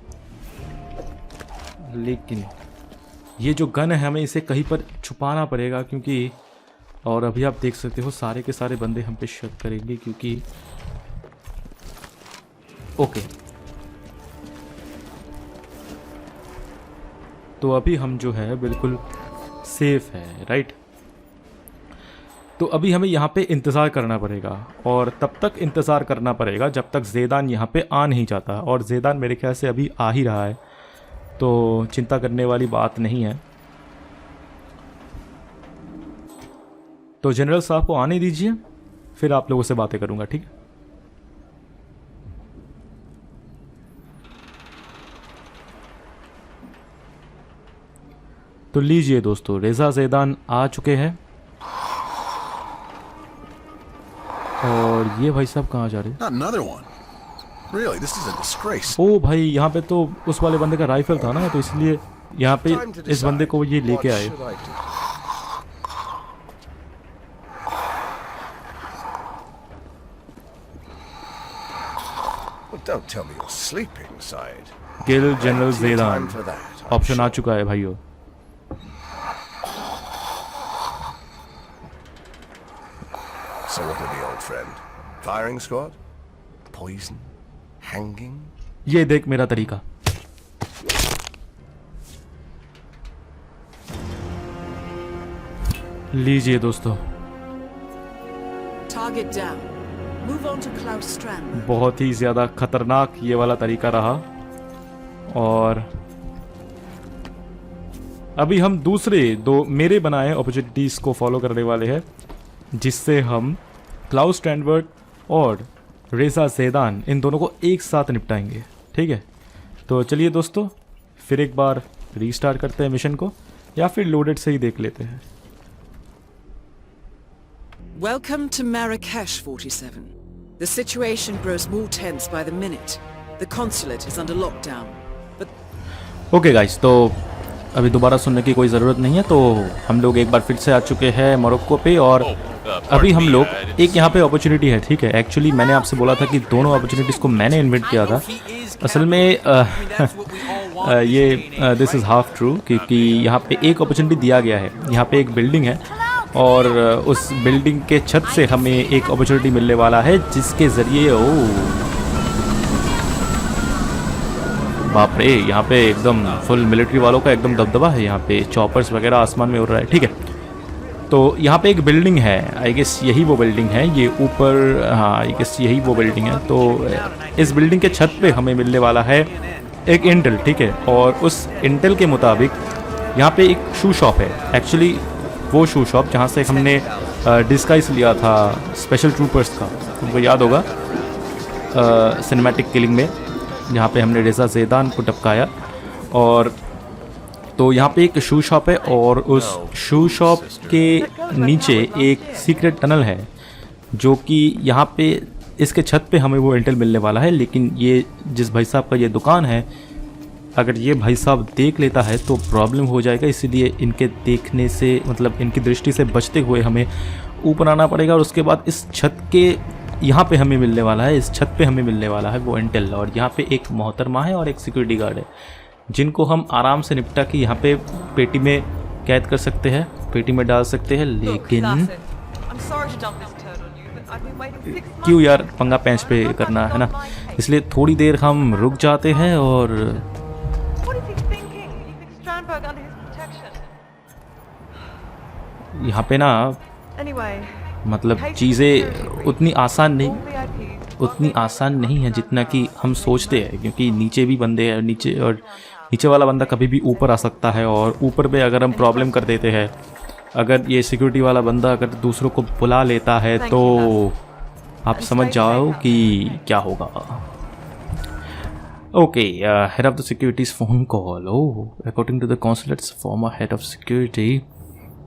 लेकिन ये जो गन है हमें इसे कहीं पर छुपाना पड़ेगा, क्योंकि और अभी आप देख सकते हो सारे के सारे बंदे हम पे शक करेंगे, क्योंकि ओके, तो अभी हम जो है बिल्कुल सेफ है, राइट। तो अभी हमें यहाँ पे इंतज़ार करना पड़ेगा, और तब तक इंतज़ार करना पड़ेगा जब तक ज़ेदान यहाँ पे आ नहीं जाता। और ज़ेदान मेरे ख्याल से अभी आ ही रहा है, तो चिंता करने वाली बात नहीं है। तो जनरल साहब को आने दीजिए, फिर आप लोगों से बातें करूँगा, ठीक है। तो लीजिए दोस्तों, रेज़ा ज़ेदान आ चुके हैं। और ये भाई साहब कहाँ जा रहे हैं? Not another one. Really, this is a disgrace. ओ भाई, यहाँ पे तो उस वाले बंदे का राइफल था ना, तो इसलिए यहाँ पे Time to इस बंदे को ये decide. लेके What आए। should I do? Well, don't tell me you're sleeping, Syed. Kill General Plenty of Zaydan time for that, I'm option आ sure. चुका है भाइयों। So what of the old friend? Firing squad? Poison? Hanging? ये देख मेरा तरीका। लीजिए दोस्तों, Target down. Move on to Klaus Strand. बहुत ही ज़्यादा खतरनाक ये वाला तरीका रहा। और अभी हम दूसरे 2 मेरे बनाए अपॉर्चुनिटीज़ को फॉलो करने वाले हैं, जिससे हम क्लाउस स्टैंडवर्ड और रेज़ा ज़ेदान इन दोनों को एक साथ निपटाएंगे, ठीक है। तो चलिए दोस्तों, फिर एक बार रीस्टार्ट करते हैं मिशन को, या फिर लोडेड से ही देख लेते हैं। Welcome to Marrakesh, 47. The situation grows more tense by the minute. The consulate is under lockdown. But okay guys, तो अभी दोबारा सुनने की कोई ज़रूरत नहीं है। तो हम लोग एक बार फिर से आ चुके हैं मोरक्को पे, और अभी हम लोग एक यहाँ पे अपॉर्चुनिटी है, ठीक है। एक्चुअली मैंने आपसे बोला था कि दोनों अपॉर्चुनिटीज़ को मैंने इन्वेंट किया था। असल में ये दिस इज़ हाफ ट्रू, क्योंकि यहाँ पे एक अपॉर्चुनिटी दिया गया है। यहाँ पे एक बिल्डिंग है, और उस बिल्डिंग के छत से हमें एक अपॉर्चुनिटी मिलने वाला है, जिसके ज़रिए बाप रे, यहाँ पे एकदम फुल मिलिट्री वालों का एकदम दबदबा है, यहाँ पे चॉपर्स वगैरह आसमान में उड़ रहा है। ठीक है, तो यहाँ पे एक बिल्डिंग है, आई गेस यही वो बिल्डिंग है, ये ऊपर, हाँ आई गेस यही वो बिल्डिंग है। तो इस बिल्डिंग के छत पे हमें मिलने वाला है एक इंटेल। ठीक है, और उस इंटेल के मुताबिक यहाँ पे एक शू शॉप है, एक्चुअली वो शू शॉप जहाँ से हमने डिस्गाइज लिया था स्पेशल ट्रूपर्स का, तुमको याद होगा सिनेमैटिक किलिंग में, जहाँ पे हमने रेज़ा ज़ेदान को टपकाया। और तो यहाँ पे एक शू शॉप है और उस शू शॉप के नीचे एक सीक्रेट टनल है, जो कि यहाँ पे इसके छत पे हमें वो इंटेल मिलने वाला है। लेकिन ये जिस भाई साहब का ये दुकान है, अगर ये भाई साहब देख लेता है तो प्रॉब्लम हो जाएगा, इसीलिए इनके देखने से, मतलब इनकी दृष्टि से बचते हुए हमें ऊपर आना पड़ेगा। और उसके बाद इस छत के यहाँ पे हमें मिलने वाला है, इस छत पे हमें मिलने वाला है वो इंटेल। और यहाँ पे एक मोहतरमा है और एक सिक्योरिटी गार्ड है, जिनको हम आराम से निपटा के यहाँ पे पेटी में कैद कर सकते हैं, पेटी में डाल सकते हैं। लेकिन क्यों यार पंगा पैंच पे करना है ना, इसलिए थोड़ी देर हम रुक जाते हैं। और यहाँ पे ना मतलब चीज़ें उतनी आसान नहीं है जितना कि हम सोचते हैं, क्योंकि नीचे भी बंदे हैं, नीचे वाला बंदा कभी भी ऊपर आ सकता है। और ऊपर पे अगर हम प्रॉब्लम कर देते हैं, अगर ये सिक्योरिटी वाला बंदा अगर दूसरों को बुला लेता है तो आप समझ जाओ कि क्या होगा। Okay, head of the securities phone call. Oh, according to the consulate's former head of security,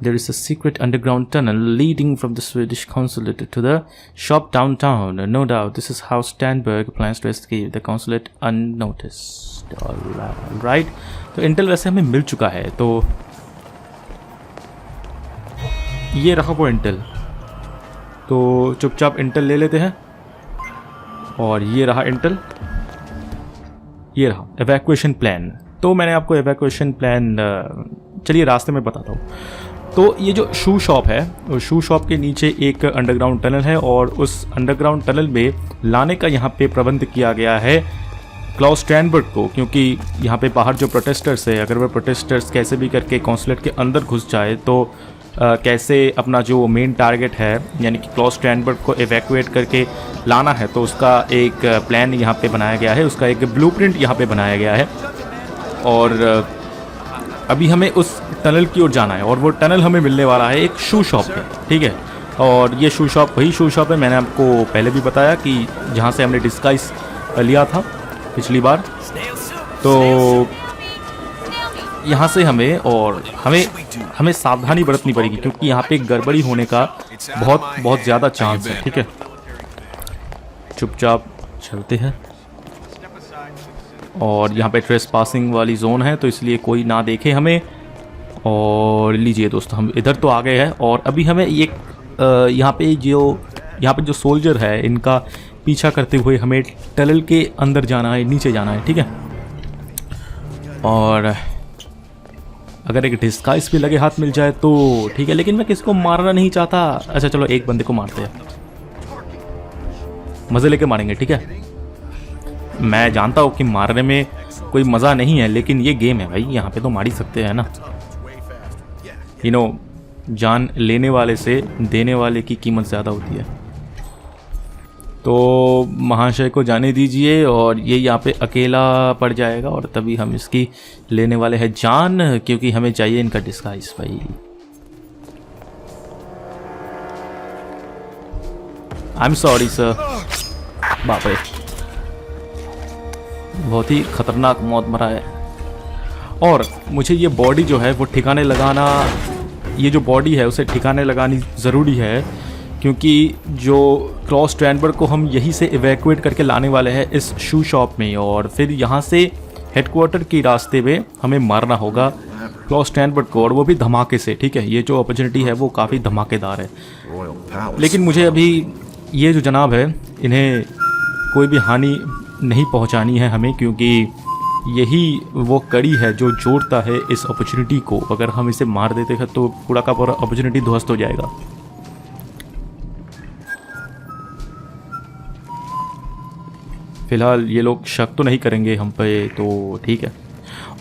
there is a secret underground tunnel leading from the Swedish consulate to the shop downtown. No doubt, this is how Stanberg plans to escape the consulate unnoticed. All right. तो Intel वैसे हमें मिल चुका है, तो ये रहा वो Intel. तो चुपचाप इंटेल ले लेते हैं। और ये रहा इंटेल, ये रहा एवैक्यूएशन प्लान। तो मैंने आपको एवैक्यूएशन प्लान चलिए रास्ते में बताता हूँ। तो ये जो शू शॉप है, उस शू शॉप के नीचे एक अंडरग्राउंड टनल है, और उस अंडरग्राउंड टनल में लाने का यहाँ पे प्रबंध किया गया है क्लाउस स्टैनबर्ग को, क्योंकि यहाँ पे बाहर जो प्रोटेस्टर्स है, अगर वह प्रोटेस्टर्स कैसे भी करके कॉन्सुलेट के अंदर घुस जाए तो कैसे अपना जो मेन टारगेट है यानी कि क्लाउस स्टैनबर्ग को एवैक्यूएट करके लाना है, तो उसका एक प्लान यहाँ पे बनाया गया है, उसका एक ब्लूप्रिंट यहाँ पे बनाया गया है। और अभी हमें उस टनल की ओर जाना है, और वो टनल हमें मिलने वाला है एक शू शॉप में। ठीक है, और ये शू शॉप वही शू शॉप है, मैंने आपको पहले भी बताया कि जहाँ से हमने डिस्गाइज लिया था पिछली बार। तो यहाँ से हमें सावधानी बरतनी पड़ेगी, क्योंकि यहाँ पे गड़बड़ी होने का बहुत ज़्यादा चांस है। ठीक है, चुपचाप चलते हैं। और यहाँ पे ट्रेस पासिंग वाली जोन है, तो इसलिए कोई ना देखे हमें। और लीजिए दोस्तों, हम इधर तो आ गए हैं, और अभी हमें एक यहाँ पे जो सोल्जर है, इनका पीछा करते हुए हमें टनल के अंदर जाना है, नीचे जाना है। ठीक है, और अगर एक डिस्गाइज भी लगे हाथ मिल जाए तो ठीक है, लेकिन मैं किसी को मारना नहीं चाहता। अच्छा चलो, एक बंदे को मारते हैं, मज़े लेके मारेंगे। ठीक है, मैं जानता हूँ कि मारने में कोई मज़ा नहीं है, लेकिन ये गेम है भाई, यहाँ पे तो मार ही सकते हैं ना। यू नो, जान लेने वाले से देने वाले की कीमत ज़्यादा होती है। तो महाशय को जाने दीजिए, और ये यहाँ पे अकेला पड़ जाएगा, और तभी हम इसकी लेने वाले हैं जान, क्योंकि हमें चाहिए इनका डिस्गाइज भाई। I am sorry sir. बाप रे, बहुत ही खतरनाक मौत मरा है। और मुझे ये बॉडी जो है वो ठिकाने लगाना, ये जो बॉडी है उसे ठिकाने लगानी ज़रूरी है, क्योंकि जो क्लाउस स्टैनबर्ग को हम यहीं से इवैक्यूएट करके लाने वाले हैं इस शू शॉप में, और फिर यहाँ से हेडक्वार्टर के रास्ते में हमें मारना होगा क्लाउस स्टैनबर्ग को, और वो भी धमाके से। ठीक है, ये जो अपॉर्चुनिटी है वो काफ़ी धमाकेदार है। लेकिन मुझे अभी ये जो जनाब है, इन्हें कोई भी हानि नहीं पहुंचानी है हमें, क्योंकि यही वो कड़ी है जो जोड़ता है इस अपॉर्चुनिटी को। अगर हम इसे मार देते हैं तो पूरा का पूरा अपॉर्चुनिटी ध्वस्त हो जाएगा। फ़िलहाल ये लोग शक तो नहीं करेंगे हम पे, तो ठीक है।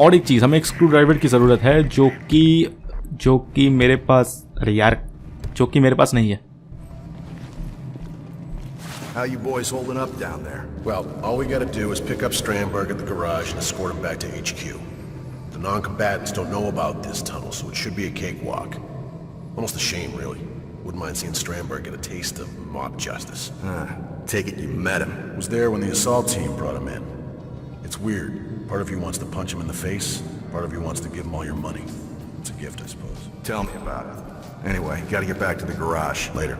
और एक चीज़, हमें एक स्क्रू ड्राइवर की ज़रूरत है जो कि मेरे पास, अरे यार, जो कि मेरे पास नहीं है। How you boys holding up down there? Well, all we gotta do is pick up Strandberg at the garage and escort him back to HQ. The non-combatants don't know about this tunnel, so it should be a cakewalk. Almost a shame, really. Wouldn't mind seeing Strandberg get a taste of mob justice. Take it you met him. Was there when the assault team brought him in. It's weird. Part of you wants to punch him in the face, part of you wants to give him all your money. It's a gift, I suppose. Tell me about it. Anyway, gotta get back to the garage. Later.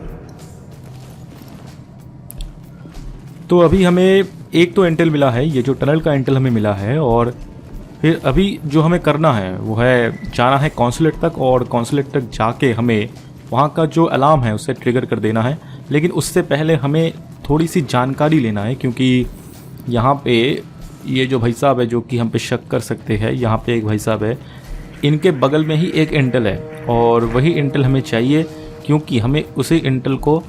तो अभी हमें एक तो Intel मिला है, ये जो tunnel का इंटेल हमें मिला है, और फिर अभी जो हमें करना है वो है जाना है कॉन्सुलेट तक, और कॉन्सुलेट तक जाके हमें वहाँ का जो अलार्म है उसे ट्रिगर कर देना है। लेकिन उससे पहले हमें थोड़ी सी जानकारी लेना है, क्योंकि यहाँ पे ये जो भाई साहब है जो कि हम पे शक कर सकते हैं, यहाँ पे एक भाई साहब है, इनके बगल में ही एक इंटेल है, और वही इंटेल हमें चाहिए क्योंकि हमें उसी इंटेल को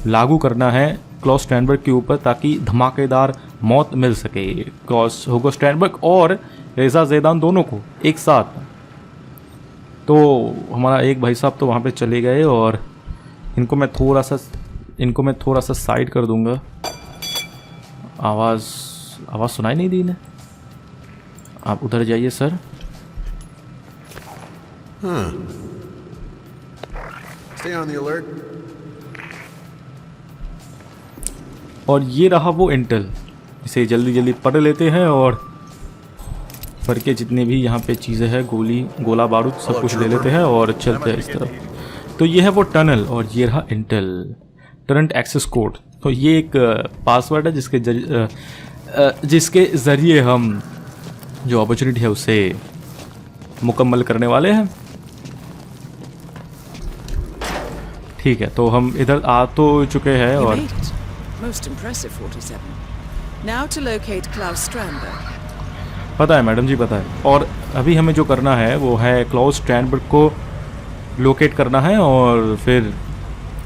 लागू करना है क्लॉस स्ट्रैंडबर्ग के ऊपर, ताकि धमाकेदार मौत मिल सके क्लॉस हुगो स्ट्रैंडबर्ग और रेजा ज़ेदान दोनों को एक साथ। तो हमारा एक भाई साहब तो वहाँ पे चले गए, और इनको मैं थोड़ा सा साइड कर दूंगा। आवाज़ सुनाई नहीं दी इन्हें। आप उधर जाइए sir. Stay on the alert. और ये रहा वो इंटेल, इसे जल्दी जल्दी पढ़ लेते हैं और पढ़ के जितने भी यहाँ पे चीज़ें हैं, गोला बारूद सब कुछ ले लेते हैं और चलते हैं इस तरफ। तो ये है वो टनल, और ये रहा इंटेल टर्रेंट एक्सेस कोड। तो ये एक पासवर्ड है जिसके ज़रिए हम जो अपॉर्चुनिटी है उसे मुकम्मल करने वाले हैं। ठीक है, तो हम इधर आ तो चुके हैं You और made it. Most impressive, 47. Now to locate Klaus Strandberg. पता है मैडम जी, पता है। और अभी हमें जो करना है वो है क्लॉस स्ट्रैंडबर्ग को लोकेट करना है, और फिर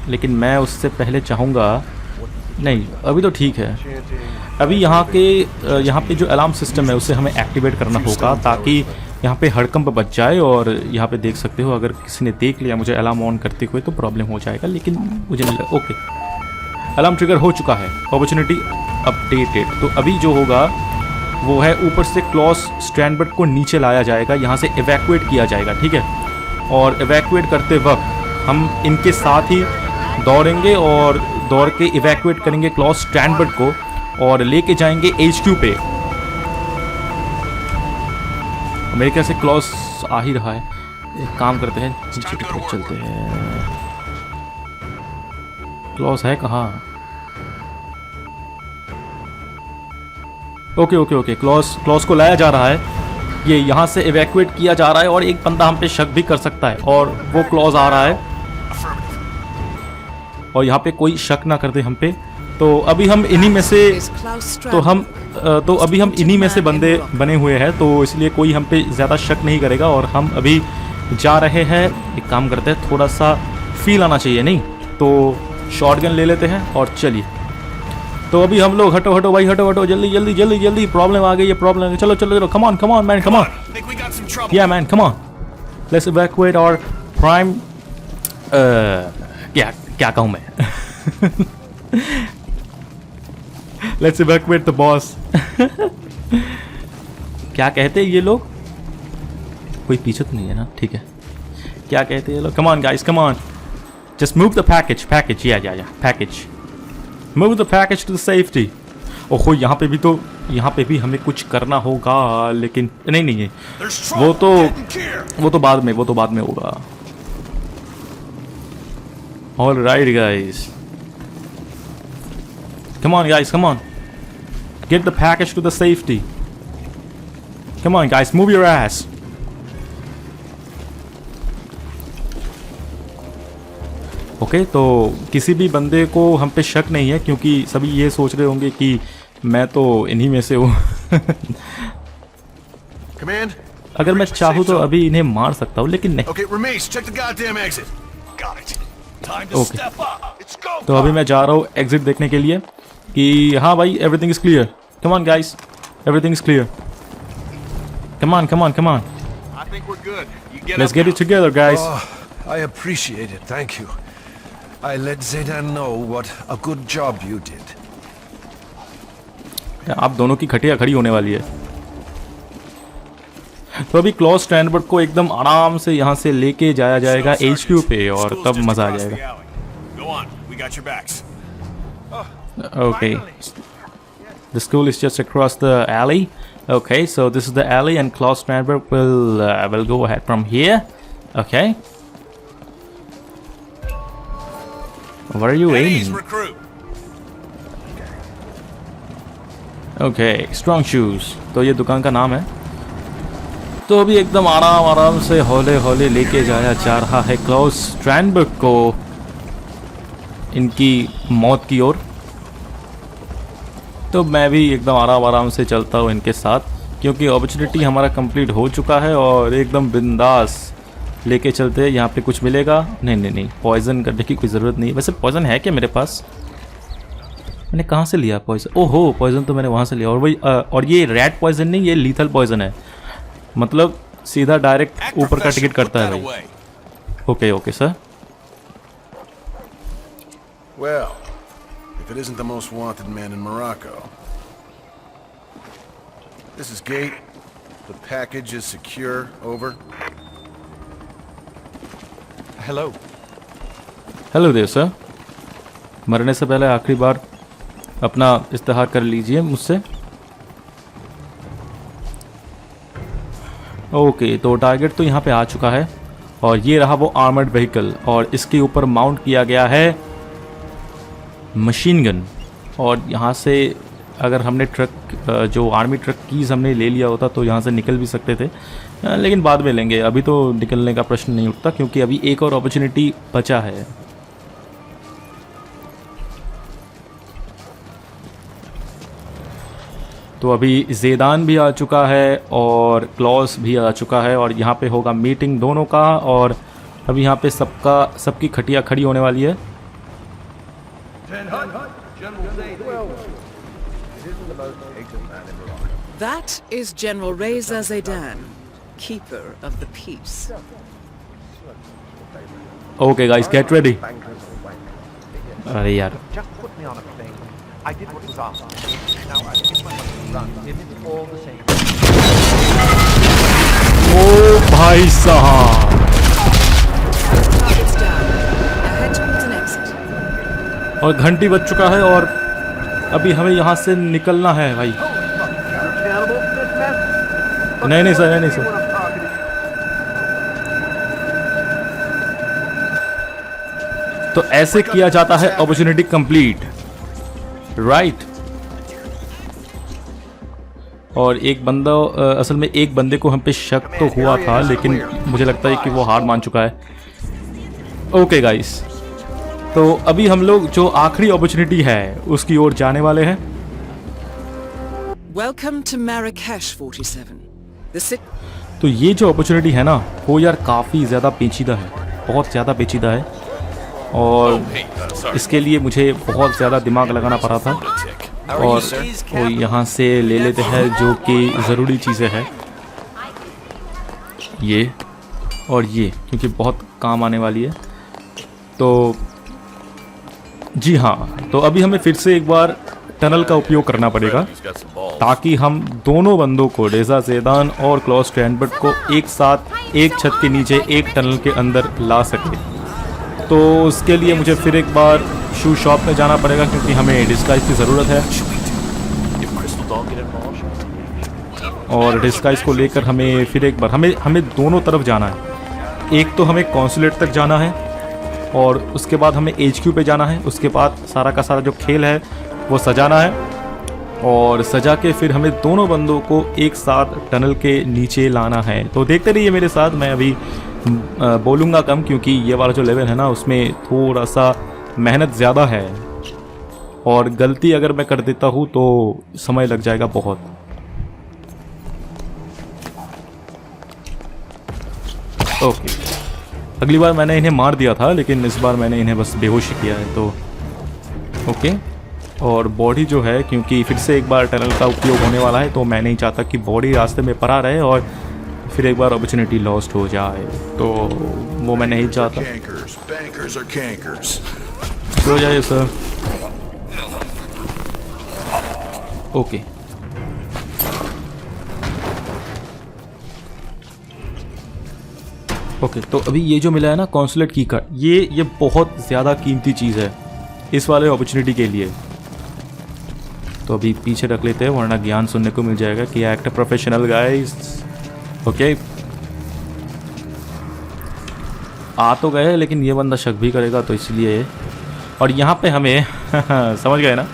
लेकिन मैं उससे पहले चाहूँगा, नहीं अभी तो ठीक है, अभी यहाँ पे जो अलार्म सिस्टम है उसे हमें एक्टिवेट करना होगा, ताकि यहाँ पे हड़कंप बच जाए। और यहाँ पे देख सकते हो, अगर किसी ने देख लिया मुझे अलार्म ऑन करते हुए तो प्रॉब्लम हो जाएगा, लेकिन मुझे नहीं लगा। ओके, अलार्म ट्रिगर हो चुका है, अपॉर्चुनिटी अपडेटेड। तो अभी जो होगा वो है ऊपर से क्लॉस स्ट्रैंडबर्ग को नीचे लाया जाएगा, यहाँ से इवैक्यूएट किया जाएगा, ठीक है। और इवैक्यूएट करते वक्त हम इनके साथ ही दौड़ेंगे और दौड़ के इवैक्यूएट करेंगे क्लॉस स्ट्रैंडबर्ग को और लेके जाएंगे HQ पे। मेरे ख्याल से क्लॉस आ ही रहा है, एक काम करते हैं नीचे की तरफ चलते हैं। क्लॉस है कहाँ? ओके, क्लॉस को लाया जा रहा है, ये यहाँ से इवैक्यूएट किया जा रहा है, और एक बंदा हम पे शक भी कर सकता है, और वो क्लॉस आ रहा है, और यहाँ पे कोई शक ना करते हम पे। तो अभी हम इन्हीं में से इन्हीं में से बंदे बने हुए हैं, तो इसलिए कोई हम पे ज़्यादा शक नहीं करेगा। और हम अभी जा रहे हैं, एक काम करते हैं, थोड़ा सा फील आना चाहिए, नहीं तो शॉटगन ले लेते हैं और चलिए। तो अभी हम लोग हटो भाई, हटो जल्दी, प्रॉब्लम आ गई है, प्रॉब्लम। चलो come on man, come on, yeah man come on, let's evacuate और प्राइम क्या कहूँ मैं लेट्स इवैक्यूएट द बॉस। क्या कहते हैं ये लोग? कोई पीछे तो नहीं है ना? ठीक है, क्या कहते हैं ये लोग? Come on guys, come on, just move the package, yeah, package, move the package to the safety। ओहो, यहाँ पे भी हमें कुछ करना होगा, लेकिन नहीं है, वो तो बाद में होगा। All right guys, come on guys, come on, get the package to the safety, come on guys, move your ass। Okay, तो किसी भी बंदे को हम पे शक नहीं है, क्योंकि सभी ये सोच रहे होंगे कि मैं तो इन्हीं में से हूँ। अगर मैं चाहूँ तो अभी इन्हें मार सकता हूँ, लेकिन नहीं। ओके, तो अभी मैं जा रहा हूँ एग्जिट देखने के लिए कि हाँ भाई everything is clear. Come on, guys. Everything's clear. Come on, come on, come on. I think we're good. You get Let's up get now. it together, guys. I appreciate it, thank you. I let Zaydan know what a good job you did. आप दोनों की खटिया खड़ी होने वाली है। तो अभी क्लॉस स्ट्रैंडबर्ग को एकदम आराम से यहाँ से लेके जाया जाएगा HQ पे और तब मजा आ जाएगा। Go on, we got your backs. Okay. The school is just across the alley. Okay, so this is the alley, and Klaus Strandberg will go ahead from here. Okay. Where are you Eddie's aiming? recruit. Okay, Strong Shoes. तो ये दुकान का नाम है। तो अभी एकदम आराम से हौले हौले लेके जाया जा रहा है क्लाउस स्ट्रैंडबर्ग को इनकी मौत की ओर। तो मैं भी एकदम आराम से चलता हूँ इनके साथ, क्योंकि अपॉर्चुनिटी हमारा कंप्लीट हो चुका है और एकदम बिंदास लेके चलते हैं। यहाँ पे कुछ मिलेगा? नहीं, पॉइजन करने की कोई ज़रूरत नहीं। वैसे पॉइजन है क्या मेरे पास? मैंने कहाँ से लिया पॉइजन? ओहो, पॉइजन तो मैंने वहाँ से लिया। और वही और ये रैट पॉइजन नहीं, ये लीथल पॉइजन है, मतलब सीधा डायरेक्ट ऊपर का टिकट करता है भाई। Okay sir. Well, if it isn't the most wanted man in Morocco. This is Gate. The package is secure. Over. Hello there sir. मरने से पहले आखिरी बार अपना इस्तेहार कर लीजिए मुझसे। ओके, तो टारगेट तो यहाँ पे आ चुका है और ये रहा वो आर्मर्ड व्हीकल और इसके ऊपर माउंट किया गया है मशीन गन। और यहाँ से अगर हमने ट्रक जो आर्मी ट्रक कीज़ हमने ले लिया होता तो यहाँ से निकल भी सकते थे, लेकिन बाद में लेंगे। अभी तो निकलने का प्रश्न नहीं उठता क्योंकि अभी एक और अपॉर्चुनिटी बचा है। तो अभी ज़ेदान भी आ चुका है और क्लॉस भी आ चुका है और यहाँ पे होगा मीटिंग दोनों का। और अभी यहाँ पे सबकी खटिया खड़ी होने वाली है। That is General Reza Zaydan, keeper of the peace. Okay guys, get ready. अरे यार, Just put me on a thing. I did what was asked. Now I give my money to run. If it's all the same. ओ भाई साहब, Target's down. Now head towards an exit. और घंटी बज चुका है और अभी हमें यहाँ से निकलना है भाई। नहीं सर। तो ऐसे किया जाता है अपॉर्चुनिटी कंप्लीट, राइट। और एक बंदा असल में एक बंदे को हम पे शक तो हुआ था, लेकिन मुझे लगता है कि वो हार मान चुका है। ओके गाइस, तो अभी हम लोग जो आखिरी अपॉर्चुनिटी है उसकी ओर जाने वाले हैं। Welcome to Marrakesh 47. The city. तो ये जो अपॉर्चुनिटी है ना वो यार काफ़ी ज़्यादा पेचीदा है, बहुत ज़्यादा पेचीदा है और इसके लिए मुझे बहुत ज़्यादा दिमाग लगाना पड़ा था। और वो यहाँ से ले लेते हैं जो कि ज़रूरी चीज़ें हैं, ये और ये, क्योंकि बहुत काम आने वाली है। तो जी हाँ, तो अभी हमें फिर से एक बार टनल का उपयोग करना पड़ेगा ताकि हम दोनों बंदों को, रेजा ज़ेदान और क्लॉस स्ट्रैंडबर्ग को एक साथ एक छत के नीचे एक टनल के अंदर ला सके। तो उसके लिए मुझे फिर एक बार शू शॉप में जाना पड़ेगा क्योंकि हमें डिस्गाइज की ज़रूरत है। और डिस्गाइज को लेकर हमें फिर एक बार हमें दोनों तरफ जाना है। एक तो हमें कॉन्सुलेट तक जाना है और उसके बाद हमें HQ पे जाना है। उसके बाद सारा का सारा जो खेल है वो सजाना है और सजा के फिर हमें दोनों बंदों को एक साथ टनल के नीचे लाना है। तो देखते रहिए मेरे साथ। मैं अभी बोलूँगा कम क्योंकि ये वाला जो लेवल है ना उसमें थोड़ा सा मेहनत ज़्यादा है और गलती अगर मैं कर देता हूँ तो समय लग जाएगा बहुत। ओके, अगली बार मैंने इन्हें मार दिया था लेकिन इस बार मैंने इन्हें बस बेहोशी किया है। तो ओके, और बॉडी जो है, क्योंकि फिर से एक बार टनल का उपयोग होने वाला है, तो मैं नहीं चाहता कि बॉडी रास्ते में पड़ा रहे और फिर एक बार अपॉर्चुनिटी लॉस्ट हो जाए, तो वो मैं नहीं चाहता। Cankers. Bankers are cankers. हो जाए सर। ओके, ओके, तो अभी ये जो मिला है ना कॉन्सुलेट की कार्ड, ये बहुत ज़्यादा कीमती चीज़ है इस वाले अपॉर्चुनिटी के लिए। तो अभी पीछे रख लेते हैं, वरना ज्ञान सुनने को मिल जाएगा कि act a professional guys. Okay, आ तो गए, लेकिन ये बंदा शक भी करेगा, तो इसलिए। और यहाँ पे हमें समझ गए ना,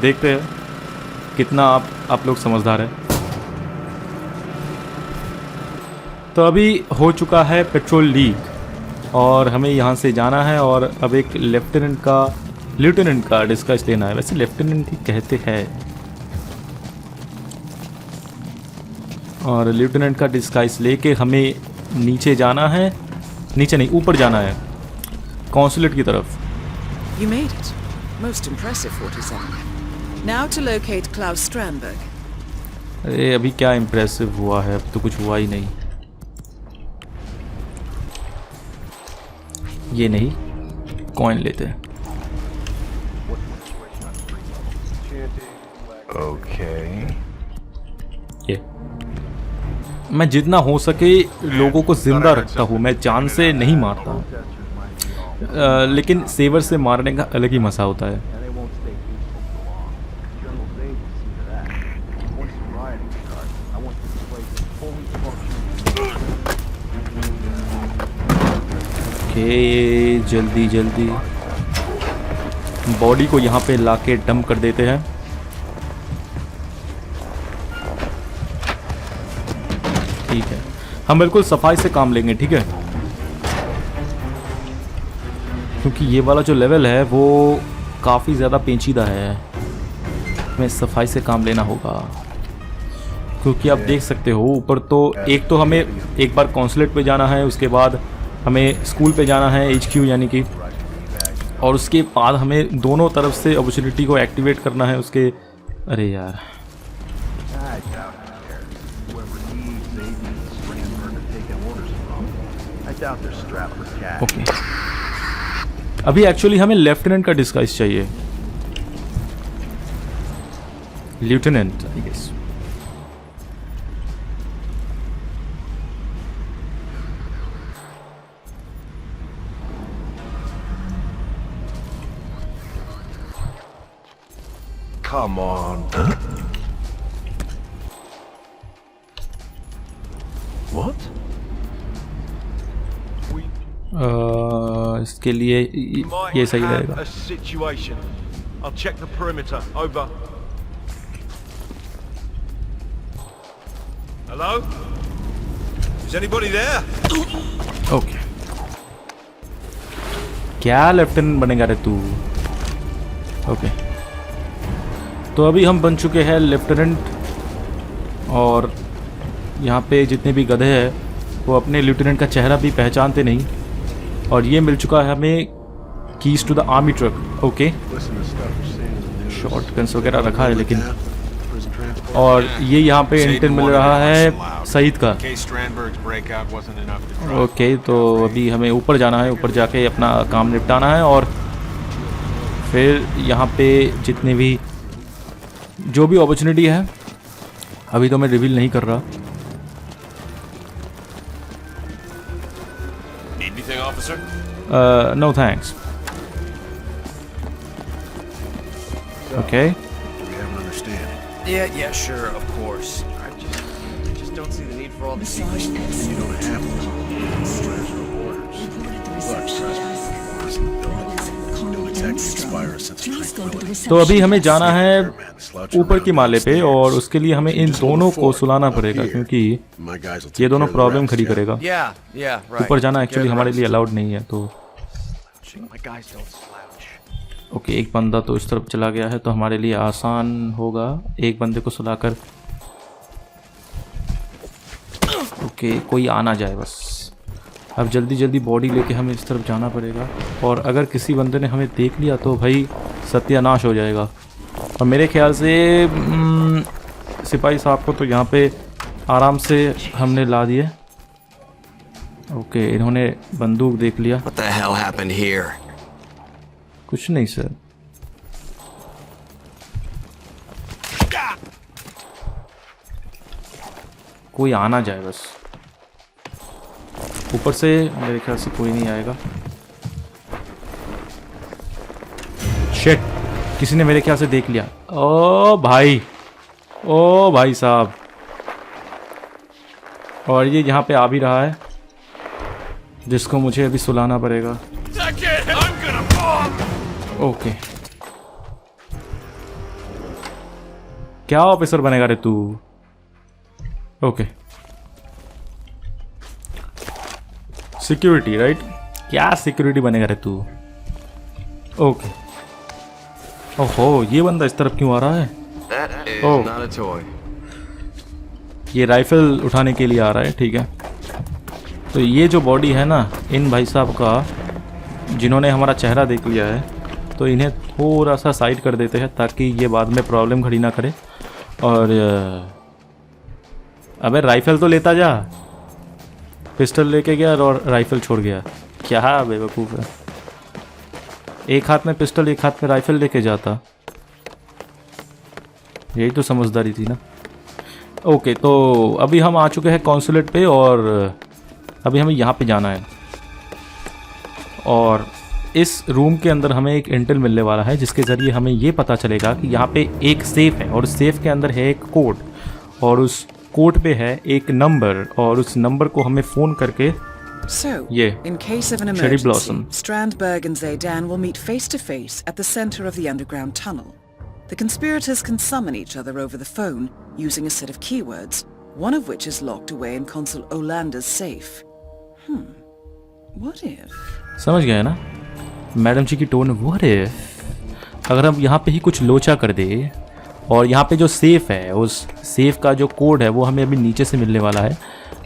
देखते हैं कितना आप लोग समझदार हैं। तो अभी हो चुका है पेट्रोल लीक और हमें यहाँ से जाना है, और अब एक लेफ्टिनेंट का डिस्कस लेना है। वैसे लेफ्टिनेंट ही कहते हैं, और लेफ्टिनेंट का डिस्कस लेके हमें नीचे जाना है, नीचे नहीं ऊपर जाना है, कॉन्सुलेट की तरफ। You made it. Most impressive, 47. Now to locate Klaus Strandberg. अरे अभी क्या इम्प्रेसिव हुआ है, अब तो कुछ हुआ ही नहीं। ये नहीं, कॉइन लेते हैं। Okay. ये मैं जितना हो सके लोगों को जिंदा रखता हूँ, मैं जान से नहीं मारता हूँ, लेकिन सेवर से मारने का अलग ही मज़ा होता है। ओके, जल्दी जल्दी बॉडी को यहाँ पे लाके डंप कर देते हैं। ठीक है, हम बिल्कुल सफाई से काम लेंगे, ठीक है, क्योंकि ये वाला जो लेवल है वो काफ़ी ज़्यादा पेचीदा है, हमें सफाई से काम लेना होगा। क्योंकि आप देख सकते हो ऊपर तो एक तो हमें एक बार कॉन्सुलेट पे जाना है, उसके बाद हमें स्कूल पे जाना है, HQ यानी कि, और उसके बाद हमें दोनों तरफ से अपॉर्चुनिटी को एक्टिवेट करना है उसके। अरे यार, ओके, अभी एक्चुअली हमें लेफ्टिनेंट का डिस्गाइज चाहिए, lieutenant I guess. Come on. What? इसके लिए ये सही रहेगा। A situation. I'll check the perimeter. Over. Hello? Is anybody there? Okay, क्या लेफ्टिनेंट बनेगा रे तू? ओके, तो अभी हम बन चुके हैं लेफ्टिनेंट, और यहाँ पे जितने भी गधे हैं वो अपने लेफ्टिनेंट का चेहरा भी पहचानते नहीं, और ये मिल चुका है हमें keys to the army truck. Okay, shotguns वगैरह रखा है, लेकिन और ये यहाँ पे इंटेन मिल रहा है सईद का। ओके, तो अभी हमें ऊपर जाना है, ऊपर जाके अपना काम निपटाना है, और फिर यहाँ पे जितने भी जो भी अपॉर्चुनिटी है अभी तो मैं रिवील नहीं कर रहा। No thanks. Okay, Yeah, sure, of course. I just don't see the need for all this. You don't have to. Borders are borders. Buildings actually expire since tranquility. तो अभी हमें जाना है ऊपर की माले पे, और उसके लिए हमें इन दोनों को सुलाना पड़ेगा, क्योंकि ये दोनों प्रॉब्लम खड़ी करेगा। Yeah, right. ऊपर जाना एक्चुअली हमारे लिए अलाउड नहीं है, तो My guys don't slouch. Okay, एक बंदा तो इस तरफ चला गया है, तो हमारे लिए आसान होगा एक बंदे को सुलाकर। ओके, कोई आ ना जाए बस। अब जल्दी जल्दी बॉडी लेके हमें इस तरफ जाना पड़ेगा, और अगर किसी बंदे ने हमें देख लिया तो भाई सत्यानाश हो जाएगा। और मेरे ख्याल से सिपाही साहब को तो यहाँ पे आराम से हमने ला दिए। ओके, इन्होंने बंदूक देख लिया। What the hell happened here? कुछ नहीं सर। कोई आना जाए बस। ऊपर से मेरे ख्याल से कोई नहीं आएगा। शिट, किसी ने मेरे ख्याल से देख लिया। ओ भाई साहब। और ये यहाँ पे आ भी रहा है, जिसको मुझे अभी सुलाना पड़ेगा। ओके, क्या ऑफिसर बनेगा रे तू? Okay, security right? क्या सिक्योरिटी बनेगा रे तू? ओके। ओहो, ये बंदा इस तरफ क्यों आ रहा है? Oh. Not a toy. ये राइफल उठाने के लिए आ रहा है, ठीक है। तो ये जो बॉडी है ना इन भाई साहब का, जिन्होंने हमारा चेहरा देख लिया है, तो इन्हें थोड़ा सा साइड कर देते हैं ताकि ये बाद में प्रॉब्लम खड़ी ना करे। और अबे राइफल तो लेता जा। पिस्टल लेके गया और राइफल छोड़ गया। क्या बेवकूफ़ है। एक हाथ में पिस्टल, एक हाथ में राइफल लेके जाता। यही तो समझदारी थी ना। ओके, तो अभी हम आ चुके हैं कॉन्सुलेट पे और अभी हमें यहाँ पे जाना है। और इस रूम के अंदर हमें एक इंटेल मिलने वाला है, जिसके ज़रिए हमें ये पता चलेगा कि यहाँ पे एक सेफ़ है और सेफ़ के अंदर है एक कोड, और उस कोड पे है एक नंबर, और उस नंबर को हमें फ़ोन करके So, Yeah. in case of an Cherry emergency, Blossom. Strandberg and Zaydan will meet face to face at the center of the underground tunnel. The conspirators can summon each other over the phone using a set of keywords, one of which is locked away in Consul Olander's safe. What if? समझ गए ना madam जी की tone? What if अगर हम यहाँ पे ही कुछ लोचा कर दे, और यहाँ पे जो सेफ़ है, उस सेफ़ का जो कोड है वो हमें अभी नीचे से मिलने वाला है,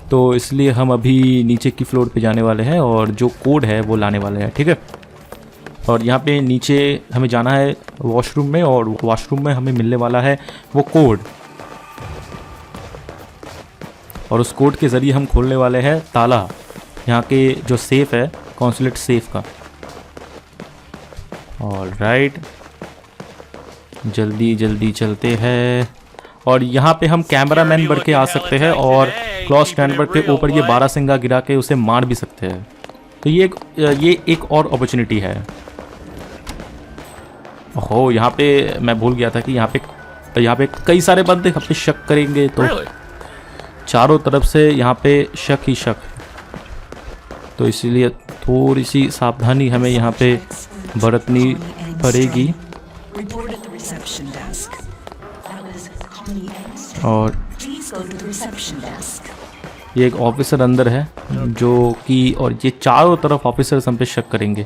तो इसलिए हम अभी नीचे की फ्लोर पे जाने वाले हैं और जो कोड है वो लाने वाले हैं, ठीक है। और यहाँ पे नीचे हमें जाना है वॉशरूम में, और वॉशरूम में हमें मिलने वाला है वो कोड, और उस कोड के ज़रिए हम खोलने वाले हैं ताला, यहाँ के जो सेफ़ है कॉन्सुलेट सेफ़ का। और राइट, जल्दी जल्दी चलते हैं। और यहाँ पे हम कैमरामैन बन के आ सकते हैं और क्लॉस स्टैंडबर्ग के ऊपर ये 12 सिंगा गिरा के उसे मार भी सकते हैं। तो ये एक और अपॉर्चुनिटी है। ओहो, यहाँ पे मैं भूल गया था कि यहाँ पे कई सारे बंदे हम पे शक करेंगे, तो चारों तरफ से यहाँ पे शक ही शक, तो इसीलिए थोड़ी सी सावधानी हमें यहाँ पे बरतनी पड़ेगी। और ये एक ऑफिसर अंदर है जो कि, और ये चारों तरफ ऑफिसर्स हम पे शक करेंगे।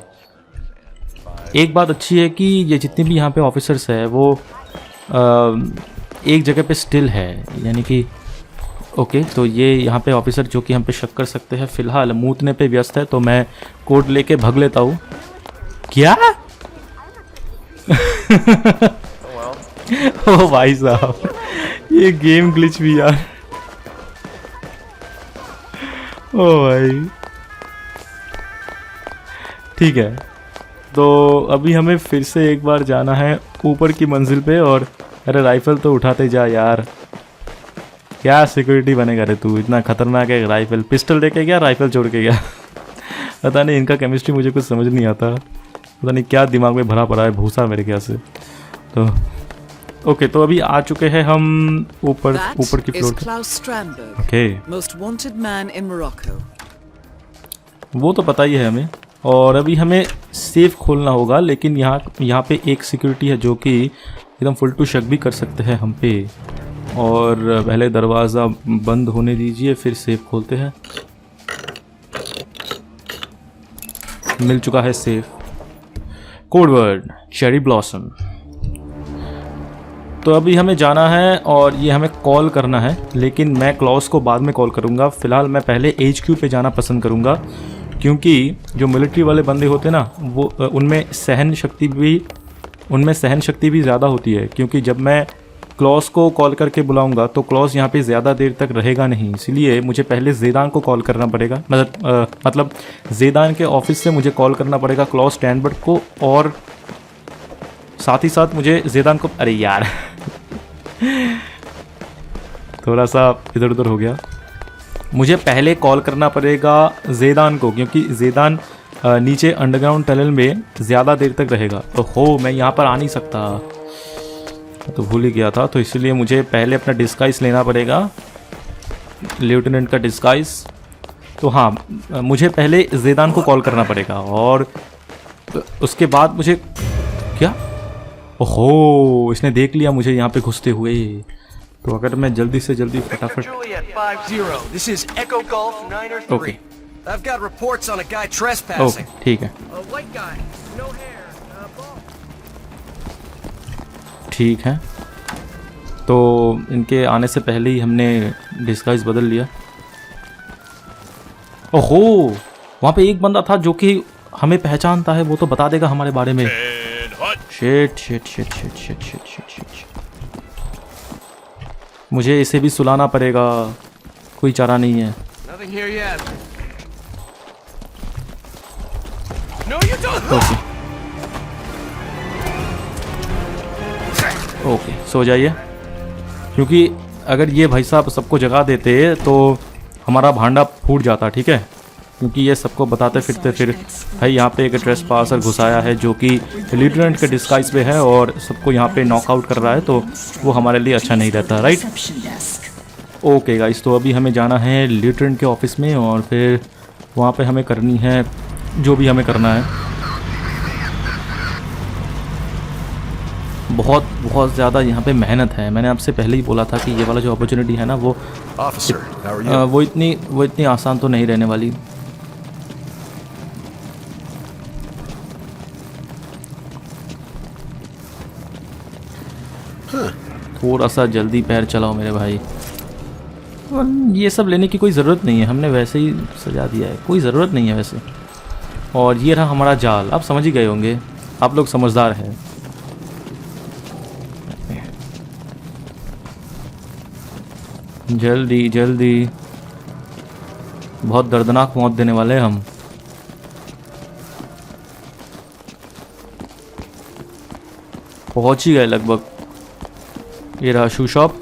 एक बात अच्छी है कि ये जितने भी यहाँ पे ऑफिसर्स है वो एक जगह पे स्टिल है, यानी कि ओके, तो ये यहाँ पे ऑफिसर जो कि हम पे शक कर सकते हैं फ़िलहाल मूतने पे व्यस्त है, तो मैं कोड लेके भग लेता हूँ। क्या? ओ भाई साहब, ये गेम ग्लिच भी यार। ओ भाई, ठीक है, तो अभी हमें फिर से एक बार जाना है ऊपर की मंजिल पे। और अरे राइफल तो उठाते जा यार, क्या सिक्योरिटी बनेगा रे तू? इतना खतरनाक है राइफल, पिस्टल लेके गया, राइफल छोड़ के गया। पता नहीं, इनका केमिस्ट्री मुझे कुछ समझ नहीं आता, पता नहीं क्या दिमाग में भरा पड़ा है, भूसा मेरे ख्याल से। तो ओके, तो अभी आ चुके हैं हम ऊपर की फ्लोर पे। Okay, most wanted man in Morocco. वो तो पता ही है हमें। और अभी हमें सेफ खोलना होगा, लेकिन यहाँ पे एक सिक्योरिटी है जो कि एकदम फुल टू शक भी कर सकते हैं हम पे। और पहले दरवाज़ा बंद होने दीजिए, फिर सेफ खोलते हैं। मिल चुका है safe. Code word cherry blossom. तो अभी हमें जाना है और ये हमें कॉल करना है, लेकिन मैं क्लॉस को बाद में कॉल करूँगा। फ़िलहाल मैं पहले HQ पे जाना पसंद करूँगा, क्योंकि जो मिलिट्री वाले बंदे होते हैं ना, वो उनमें सहन शक्ति भी उनमें सहन शक्ति भी ज़्यादा होती है, क्योंकि जब मैं क्लॉस को कॉल करके बुलाऊंगा तो क्लॉस यहाँ पे ज़्यादा देर तक रहेगा नहीं, इसलिए मुझे पहले ज़ेदान को कॉल करना पड़ेगा। मतलब ज़ेदान के ऑफिस से मुझे कॉल करना पड़ेगा क्लॉस स्टैनबर्ग को, और साथ ही साथ मुझे ज़ेदान को, अरे यार थोड़ा सा इधर उधर हो गया। मुझे पहले कॉल करना पड़ेगा ज़ेदान को, क्योंकि ज़ेदान नीचे अंडरग्राउंड टनल में ज़्यादा देर तक रहेगा। तो हो मैं यहाँ पर आ नहीं सकता, तो भूल ही गया था। तो इसलिए मुझे पहले अपना डिस्गाइज लेना पड़ेगा, लेफ्टिनेंट का डिस्गाइज। तो हाँ, मुझे पहले ज़ेदान को कॉल करना पड़ेगा, और उसके बाद मुझे क्या, ओहो इसने देख लिया मुझे यहाँ पे घुसते हुए। तो अगर मैं जल्दी से जल्दी फटाफट, ओके ओके ठीक है ठीक है। तो इनके आने से पहले ही हमने डिस्गाइज बदल लिया। ओहो वहाँ पे एक बंदा था जो कि हमें पहचानता है, वो तो बता देगा हमारे बारे में। Shit shit shit shit shit shit shit shit, मुझे इसे भी सुलाना पड़ेगा, कोई चारा नहीं है। ओके सो जाइए, क्योंकि अगर ये भाई साहब सबको जगा देते तो हमारा भांडा फूट जाता, ठीक है। क्योंकि ये सबको बताते फिरते फिर भाई यहाँ पे एक ट्रेसपासर घुसाया है जो कि लेफ्टिनेंट के डिस्गाइज पे है और सबको यहाँ पे नॉकआउट कर रहा है, तो वो हमारे लिए अच्छा नहीं रहता, राइट। ओके गाइस, तो अभी हमें जाना है लेफ्टिनेंट के ऑफिस में, और फिर वहाँ पे हमें करनी है जो भी हमें करना है। बहुत ज़्यादा यहाँ पे मेहनत है। मैंने आपसे पहले ही बोला था कि ये वाला जो अपॉर्चुनिटी है ना वो इतनी आसान तो नहीं रहने वाली। थोड़ा सा जल्दी पैर चलाओ मेरे भाई। ये सब लेने की कोई ज़रूरत नहीं है, हमने वैसे ही सजा दिया है, कोई ज़रूरत नहीं है वैसे। और ये रहा हमारा जाल, आप समझ ही गए होंगे, आप लोग समझदार हैं। जल्दी जल्दी, बहुत दर्दनाक मौत देने वाले हैं हम। पहुंच ही गए लगभग। ये रहा शू shop.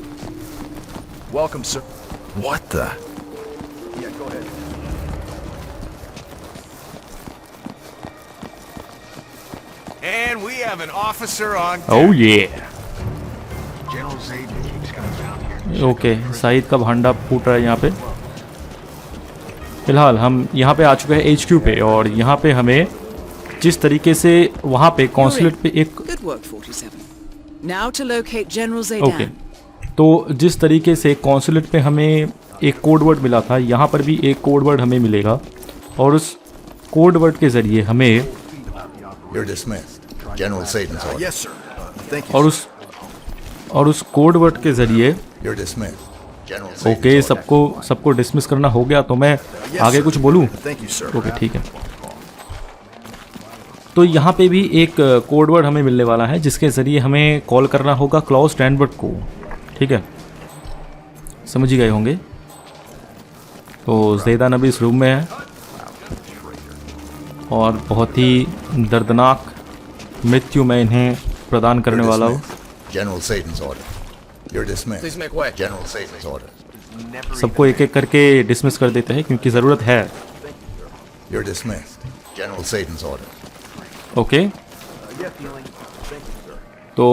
Welcome, sir. What the? Yeah, go ahead. And we have an officer on. Oh yeah. General Zayden keeps coming down here. Okay Syed का भांडा फूट रहा है यहाँ पे। फिलहाल हम यहाँ पे आ चुके हैं HQ पे, और यहाँ पे हमें जिस तरीके से वहाँ पे कॉन्सुलेट पे एक Good work, 47. Now to locate General Zaydan. Okay, तो जिस तरीके से कॉन्सुलेट पे हमें एक कोड वर्ड मिला था, यहाँ पर भी एक कोड वर्ड हमें मिलेगा, और उस कोड वर्ड के ज़रिए हमें You're dismissed. General Zayden's order. Yes, sir. Thank you. और उस कोड वर्ड के ज़रिए You're dismissed. General Zayden's okay order. सबको डिसमिस करना हो गया। तो मैं आगे कुछ बोलूँ? Thank you, sir. ओके ठीक है। तो यहाँ पे भी एक कोड वर्ड हमें मिलने वाला है जिसके ज़रिए हमें कॉल करना होगा क्लॉस स्टैनबर्ग को, ठीक है, समझ ही गए होंगे। तो ज़ैदान अभी इस रूम में है, और बहुत ही दर्दनाक मृत्यु मैं इन्हें प्रदान करने वाला हूँ। General Zayden's order. You're dismissed. Please make way. General Zayden's order. सबको एक एक करके डिसमिस कर देते हैं क्योंकि ज़रूरत है। You're dismissed. General Zayden's order. Okay तो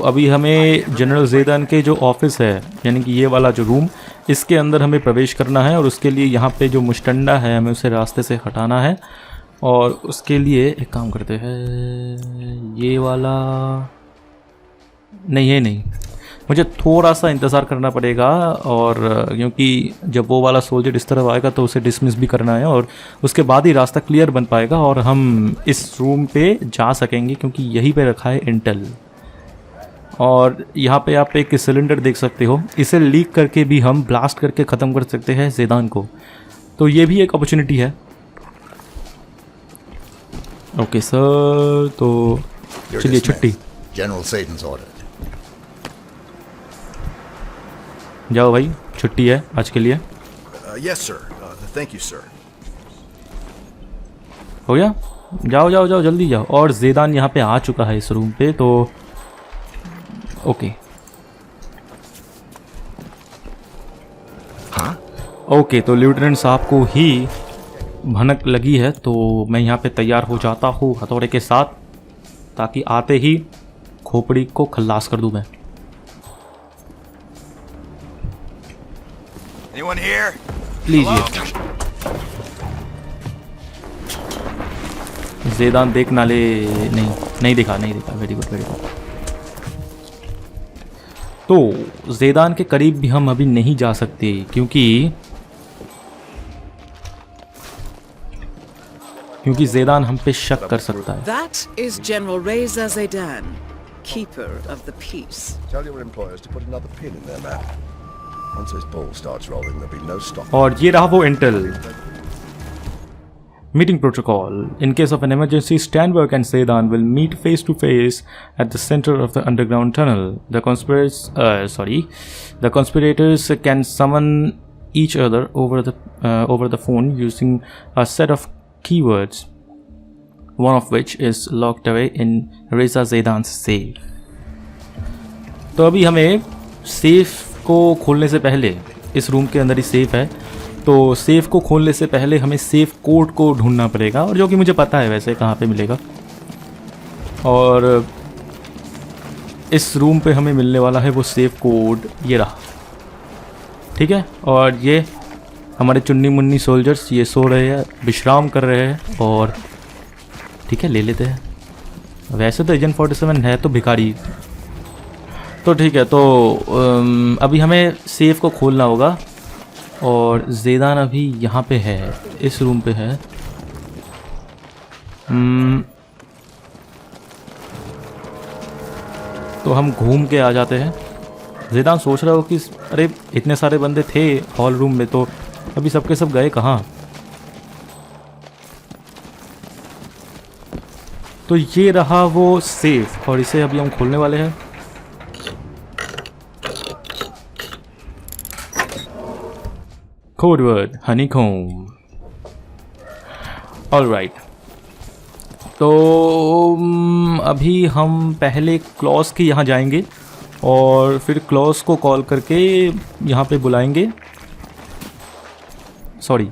अभी हमें जनरल ज़ैदान के जो ऑफिस है, यानी कि ये वाला जो रूम, इसके अंदर हमें प्रवेश करना है, और उसके लिए यहाँ पे जो मुश्तंडा है हमें उसे रास्ते से हटाना है। और उसके लिए एक काम करते हैं, ये वाला नहीं, ये नहीं, मुझे थोड़ा सा इंतज़ार करना पड़ेगा, और क्योंकि जब वो वाला सोल्जर इस तरफ आएगा तो उसे डिसमिस भी करना है, और उसके बाद ही रास्ता क्लियर बन पाएगा और हम इस रूम पे जा सकेंगे, क्योंकि यहीं पे रखा है इंटेल। और यहाँ पे आप एक सिलेंडर देख सकते हो, इसे लीक करके भी हम ब्लास्ट करके ख़त्म कर सकते हैं ज़ैदान को, तो ये भी एक अपॉर्चुनिटी है। ओके सर, तो चलिए छुट्टी। General Satan's order. जाओ भाई, छुट्टी है आज के लिए। Yes, sir. Thank you, sir. हो गया, जाओ जाओ जाओ जल्दी जाओ। और ज़ेदान यहाँ पे आ चुका है इस रूम पे, तो ओके ओके, तो लेफ्टिनेंट साहब को ही भनक लगी है, तो मैं यहाँ पे तैयार हो जाता हूँ हथौड़े के साथ, ताकि आते ही खोपड़ी को खल्लास कर दूँ मैं। Anyone here? लीजिए, ज़ेदान देख ना ले। नहीं देखा। Very good. तो ज़ेदान के करीब भी हम अभी नहीं जा सकते, क्योंकि ज़ेदान हम पे शक कर सकता है। That is General Reza Zaidan, keeper of the peace. Tell your employers to put another pin in their map. Once this ball starts rolling, there'll be no stop. और ये रहा वो Intel. Meeting protocol. In case of an emergency, Stanberg and Zaidan will meet face to face at the center of the underground tunnel. The conspirators can summon each other over the phone using a set of keywords, one of which is locked away in Reza Zaidan's safe. तो अभी हमें safe को खोलने से पहले, इस room के अंदर ही सेफ है, तो सेफ़ को खोलने से पहले हमें सेफ़ कोड को ढूंढना पड़ेगा, और जो कि मुझे पता है वैसे कहाँ पे मिलेगा। और इस रूम पे हमें मिलने वाला है वो सेफ़ कोड, ये रहा, ठीक है। और ये हमारे चुन्नी मुन्नी सोल्जर्स ये सो रहे हैं, विश्राम कर रहे हैं, और ठीक है ले लेते हैं। वैसे तो एजेंट 47 है तो भिखारी, तो ठीक है। तो अभी हमें सेफ़ को खोलना होगा, और ज़ेदान अभी यहाँ पे है, इस रूम पे है। तो हम घूम के आ जाते हैं। ज़ेदान सोच रहा हो कि अरे इतने सारे बंदे थे हॉल रूम में, तो अभी सबके सब गए कहाँ। तो ये रहा वो सेफ, और इसे अभी हम खोलने वाले हैं। Code word honeycomb. ऑलराइट, तो अभी हम पहले क्लॉस के यहाँ जाएंगे, और फिर क्लॉस को कॉल करके यहाँ पे बुलाएंगे। सॉरी,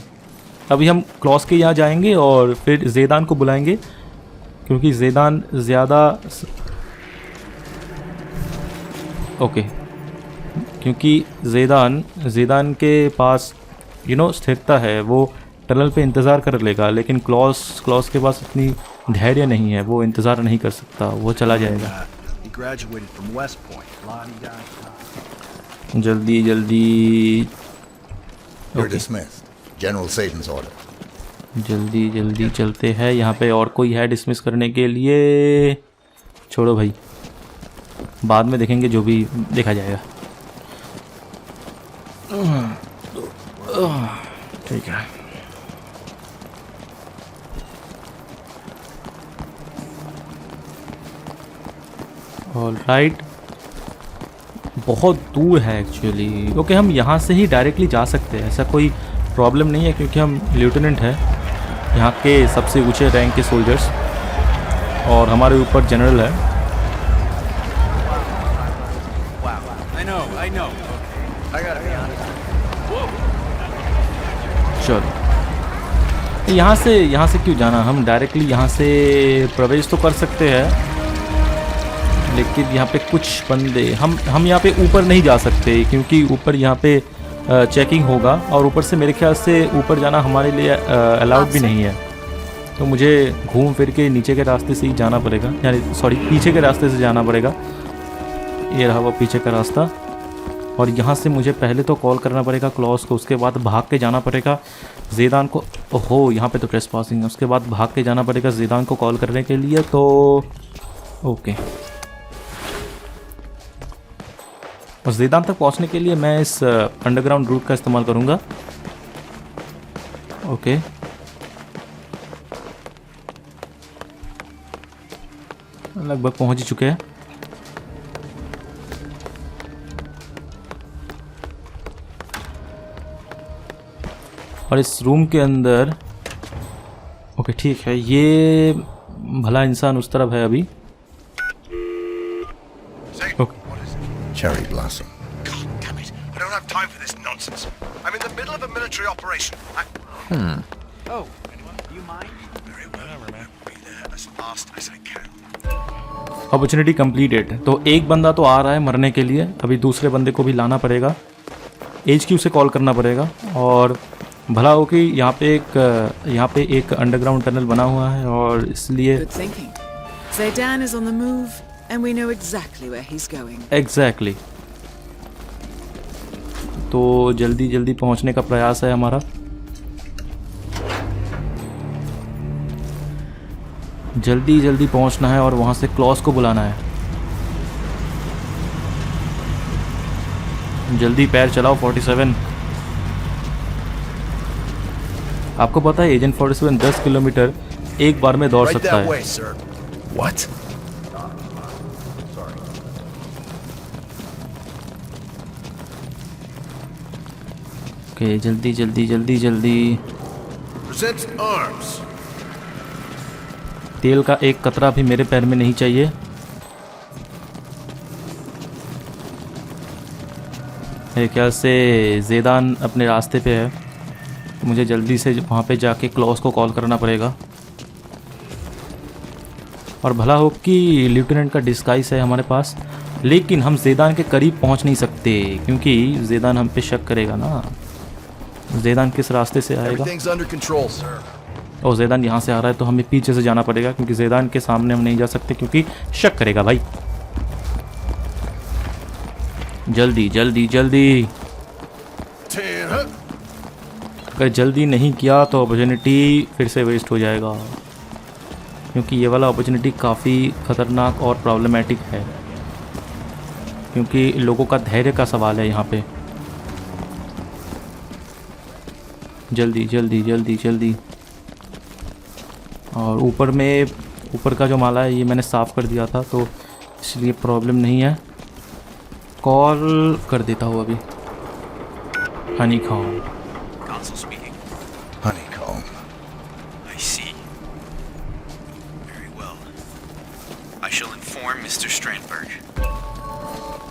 अभी हम क्लॉस के यहाँ जाएंगे और फिर ज़ेदान को बुलाएंगे, क्योंकि ज़ेदान ज़्यादा क्योंकि ज़ेदान के पास स्थिरता है, वो टनल पे इंतज़ार कर लेगा, लेकिन क्लॉस के पास इतनी धैर्य नहीं है, वो इंतज़ार नहीं कर सकता, वो चला जाएगा। जल्दी जल्दी चलते हैं। यहाँ पे और कोई है डिसमिस करने के लिए? छोड़ो भाई, बाद में देखेंगे, जो भी देखा जाएगा। ठीक है, ऑलराइट। बहुत दूर है एक्चुअली। ओके, हम यहाँ से ही डायरेक्टली जा सकते हैं, ऐसा कोई प्रॉब्लम नहीं है, क्योंकि हम लेफ्टिनेंट हैं, यहाँ के सबसे ऊंचे रैंक के सोल्जर्स, और हमारे ऊपर जनरल है। चलो, यहाँ से क्यों जाना, हम डायरेक्टली यहाँ से प्रवेश तो कर सकते हैं, लेकिन यहाँ पे कुछ बंदे, हम यहाँ पे ऊपर नहीं जा सकते, क्योंकि ऊपर यहाँ पे चेकिंग होगा, और ऊपर से मेरे ख्याल से ऊपर जाना हमारे लिए अलाउड भी नहीं है। तो मुझे घूम फिर के नीचे के रास्ते से ही जाना पड़ेगा, यानी सॉरी पीछे के रास्ते से जाना पड़ेगा। ये रहा वो पीछे का रास्ता, और यहाँ से मुझे पहले तो कॉल करना पड़ेगा क्लॉस को, उसके बाद भाग के जाना पड़ेगा ज़ेदान को। ओहो, यहाँ पे तो ट्रेसपासिंग है, उसके बाद भाग के जाना पड़ेगा ज़ेदान को कॉल करने के लिए। तो ओके, और ज़ेदान तक पहुँचने के लिए मैं इस अंडरग्राउंड रूट का इस्तेमाल करूँगा। ओके, लगभग पहुँच ही चुके हैं। और इस रूम के अंदर ओके ठीक है, ये भला इंसान उस तरफ है अभी। Okay Cherry Blossom. God damn it. I don't have time for this nonsense. I'm in the middle of a military operation. Oh, anyone? Do you mind? Very well, remember. Be there as fast as I can. Opportunity completed. तो एक बंदा तो आ रहा है मरने के लिए, अभी दूसरे बंदे को भी लाना पड़ेगा, HQ से कॉल करना पड़ेगा। और भला हो कि यहाँ पे एक अंडरग्राउंड टनल बना हुआ है और इसलिए Good thinking. Zaydan is on the move, and we know exactly where he's going. Exactly तो जल्दी जल्दी पहुंचने का प्रयास है हमारा। जल्दी जल्दी पहुंचना है और वहां से क्लॉस को बुलाना है। जल्दी पैर चलाओ 47। आपको पता है एजेंट 47 10 किलोमीटर एक बार में दौड़ Right सकता that है। way, sir. What? ओके जल्दी जल्दी जल्दी जल्दी। Present arms. तेल का एक कतरा भी मेरे पैर में नहीं चाहिए। मेरे ख्याल से ज़ेदान अपने रास्ते पे है, मुझे जल्दी से वहाँ पे जाके क्लॉस को कॉल करना पड़ेगा। और भला हो कि लेफ्टिनेंट का डिस्गाइस है हमारे पास, लेकिन हम ज़ेदान के करीब पहुँच नहीं सकते क्योंकि ज़ेदान हम पे शक करेगा ना। ज़ेदान किस रास्ते से आएगा? Everything's under control, sir. और ज़ेदान यहाँ से आ रहा है तो हमें पीछे से जाना पड़ेगा क्योंकि ज़ेदान के सामने हम नहीं जा सकते क्योंकि शक करेगा भाई। जल्दी जल्दी जल्दी। 10, huh? अगर जल्दी नहीं किया तो अपॉर्चुनिटी फिर से वेस्ट हो जाएगा क्योंकि ये वाला अपॉर्चुनिटी काफ़ी ख़तरनाक और प्रॉब्लमेटिक है क्योंकि लोगों का धैर्य का सवाल है यहाँ पे। जल्दी जल्दी जल्दी जल्दी। और ऊपर का जो माला है ये मैंने साफ़ कर दिया था तो इसलिए प्रॉब्लम नहीं है। कॉल कर देता हूँ अभी। Honeycomb. Console speaking. Honeycomb. I see. Very well. I shall inform Mr. Strandberg.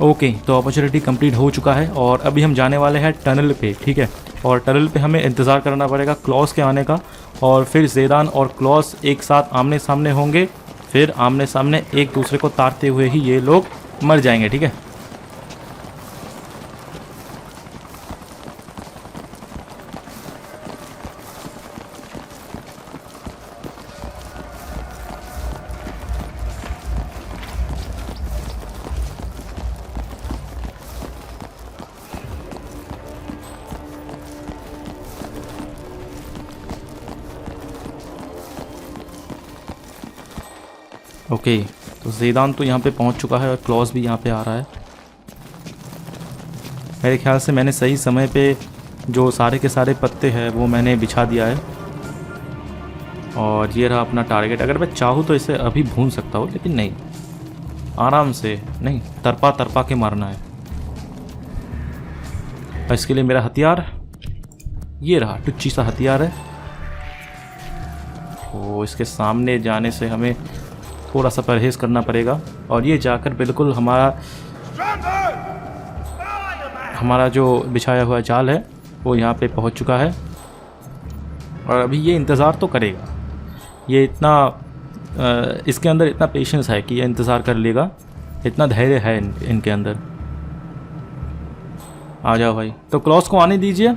Okay तो अपॉर्चुनिटी कंप्लीट हो चुका है और अभी हम जाने वाले हैं टनल पे, ठीक है। और टनल पे हमें इंतज़ार करना पड़ेगा क्लॉस के आने का और फिर ज़ेदान और क्लॉस एक साथ आमने सामने होंगे, फिर आमने सामने एक दूसरे को तारते हुए ही ये लोग मर जाएंगे, ठीक है। ओके तो ज़ेदान तो यहाँ पे पहुँच चुका है और क्लॉस भी यहाँ पे आ रहा है। मेरे ख्याल से मैंने सही समय पे जो सारे के सारे पत्ते हैं वो मैंने बिछा दिया है और ये रहा अपना टारगेट। अगर मैं चाहूँ तो इसे अभी भून सकता हूँ लेकिन नहीं, आराम से नहीं, तरपा तरपा के मारना है। और इसके लिए मेरा हथियार ये रहा, टुच्ची सा हथियार है। तो इसके सामने जाने से हमें थोड़ा सा परहेज़ करना पड़ेगा और ये जाकर बिल्कुल हमारा जो बिछाया हुआ जाल है वो यहाँ पे पहुँच चुका है और अभी ये इंतज़ार तो करेगा। ये इतना इसके अंदर इतना पेशेंस है कि ये इंतज़ार कर लेगा, इतना धैर्य है इनके अंदर। आ जाओ भाई। तो क्लॉस को आने दीजिए,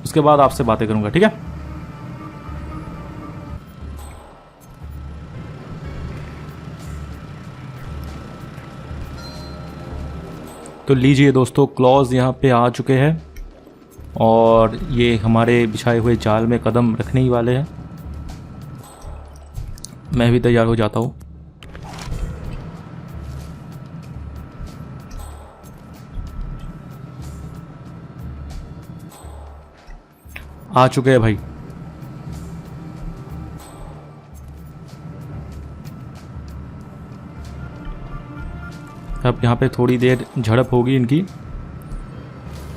उसके बाद आपसे बातें करूँगा, ठीक है। तो लीजिए दोस्तों, क्लॉज यहाँ पे आ चुके हैं और ये हमारे बिछाए हुए जाल में कदम रखने ही वाले हैं। मैं भी तैयार हो जाता हूँ। आ चुके हैं भाई। अब यहाँ पे थोड़ी देर झड़प होगी इनकी,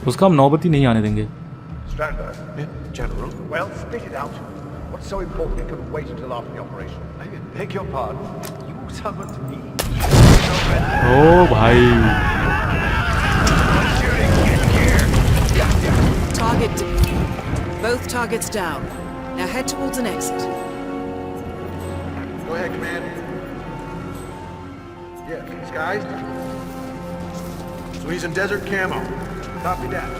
उसका हम नौबत ही नहीं आने देंगे। Strandberg. Yeah, General. Well, spit it out. What's so important it couldn't wait until after the operation? I beg your pardon. You summoned me. ओ भाई Both targets down. Now head towards an exit. Go ahead, Command. Yes, these guys. So he's in desert camo. Copy that.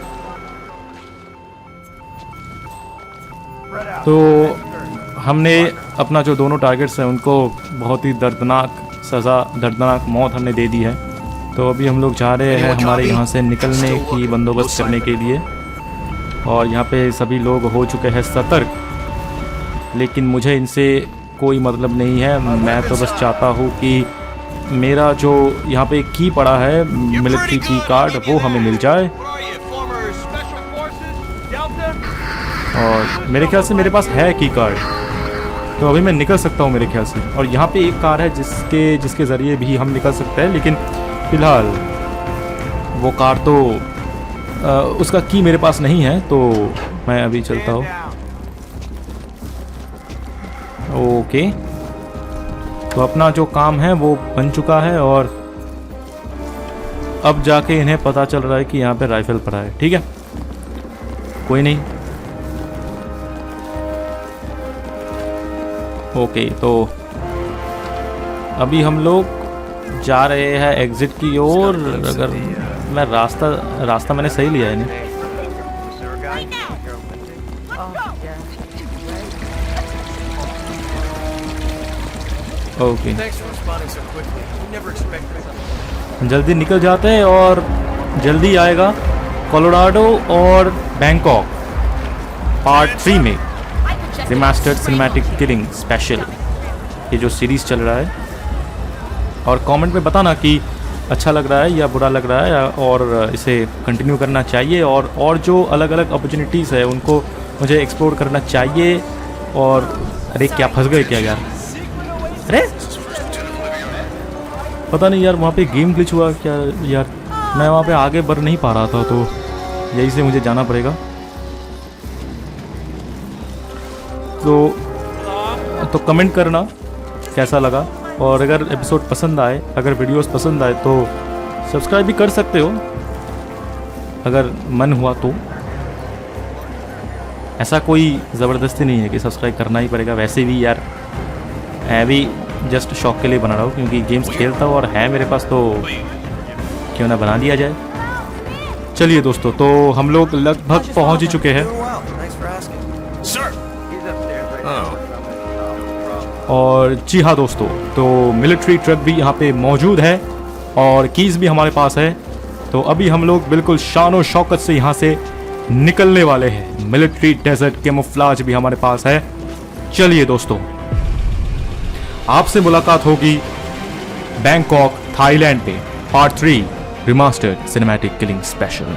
Spread out. तो हमने अपना जो दोनों targets हैं उनको बहुत ही दर्दनाक सज़ा, दर्दनाक मौत हमने दे दी है। तो अभी हम लोग जा रहे हैं हमारे यहाँ से निकलने की बंदोबस्त करने के लिए, और यहाँ पे सभी लोग हो चुके हैं सतर्क, लेकिन मुझे इनसे कोई मतलब नहीं है। मैं तो बस चाहता हूँ कि मेरा जो यहाँ पे की पड़ा है मिलिट्री की कार्ड वो हमें मिल जाए, और मेरे ख्याल से मेरे पास है की कार्ड, तो अभी मैं निकल सकता हूँ मेरे ख्याल से। और यहाँ पे एक कार है जिसके ज़रिए भी हम निकल सकते हैं, लेकिन फ़िलहाल वो कार तो उसका की मेरे पास नहीं है, तो मैं अभी चलता हूँ। ओके, तो अपना जो काम है वो बन चुका है, और अब जाके इन्हें पता चल रहा है कि यहाँ पे राइफल पड़ा है। ठीक है, कोई नहीं। ओके, तो अभी हम लोग जा रहे हैं एग्जिट की ओर। अगर मैं रास्ता मैंने सही लिया है नहीं? ओके, जल्दी निकल जाते हैं, और जल्दी आएगा कोलोराडो और बैंकॉक पार्ट 3 में रिमास्टर्ड सिनेमैटिक किलिंग स्पेशल, ये जो सीरीज़ चल रहा है। और कमेंट में बताना कि अच्छा लग रहा है या बुरा लग रहा है, और इसे कंटिन्यू करना चाहिए, और जो अलग अलग अपॉर्चुनिटीज़ है उनको मुझे एक्सप्लोर करना चाहिए। और अरे क्या फंस गए क्या यार? अरे पता नहीं यार, वहाँ पे गेम ग्लिच हुआ क्या यार? मैं वहाँ पे आगे बढ़ नहीं पा रहा था, तो यही से मुझे जाना पड़ेगा। तो कमेंट करना कैसा लगा, और अगर एपिसोड पसंद आए, अगर वीडियोस पसंद आए तो सब्सक्राइब भी कर सकते हो अगर मन हुआ तो। ऐसा कोई ज़बरदस्ती नहीं है कि सब्सक्राइब करना ही पड़ेगा। वैसे भी यार मैं भी जस्ट शौक के लिए बना रहा हूँ, क्योंकि गेम्स खेलता हूँ और है मेरे पास, तो क्यों ना बना दिया जाए। चलिए दोस्तों, तो हम लोग लगभग पहुँच ही चुके हैं, और जी हाँ दोस्तों, तो मिलिट्री ट्रक भी यहाँ पे मौजूद है और कीज़ भी हमारे पास है। तो अभी हम लोग बिल्कुल शान और शौकत से यहाँ से निकलने वाले हैं। मिलिट्री डेजर्ट कैमोफ्लेज भी हमारे पास है। चलिए दोस्तों, आपसे मुलाकात होगी बैंकॉक थाईलैंड पे part 3 remastered cinematic killing special.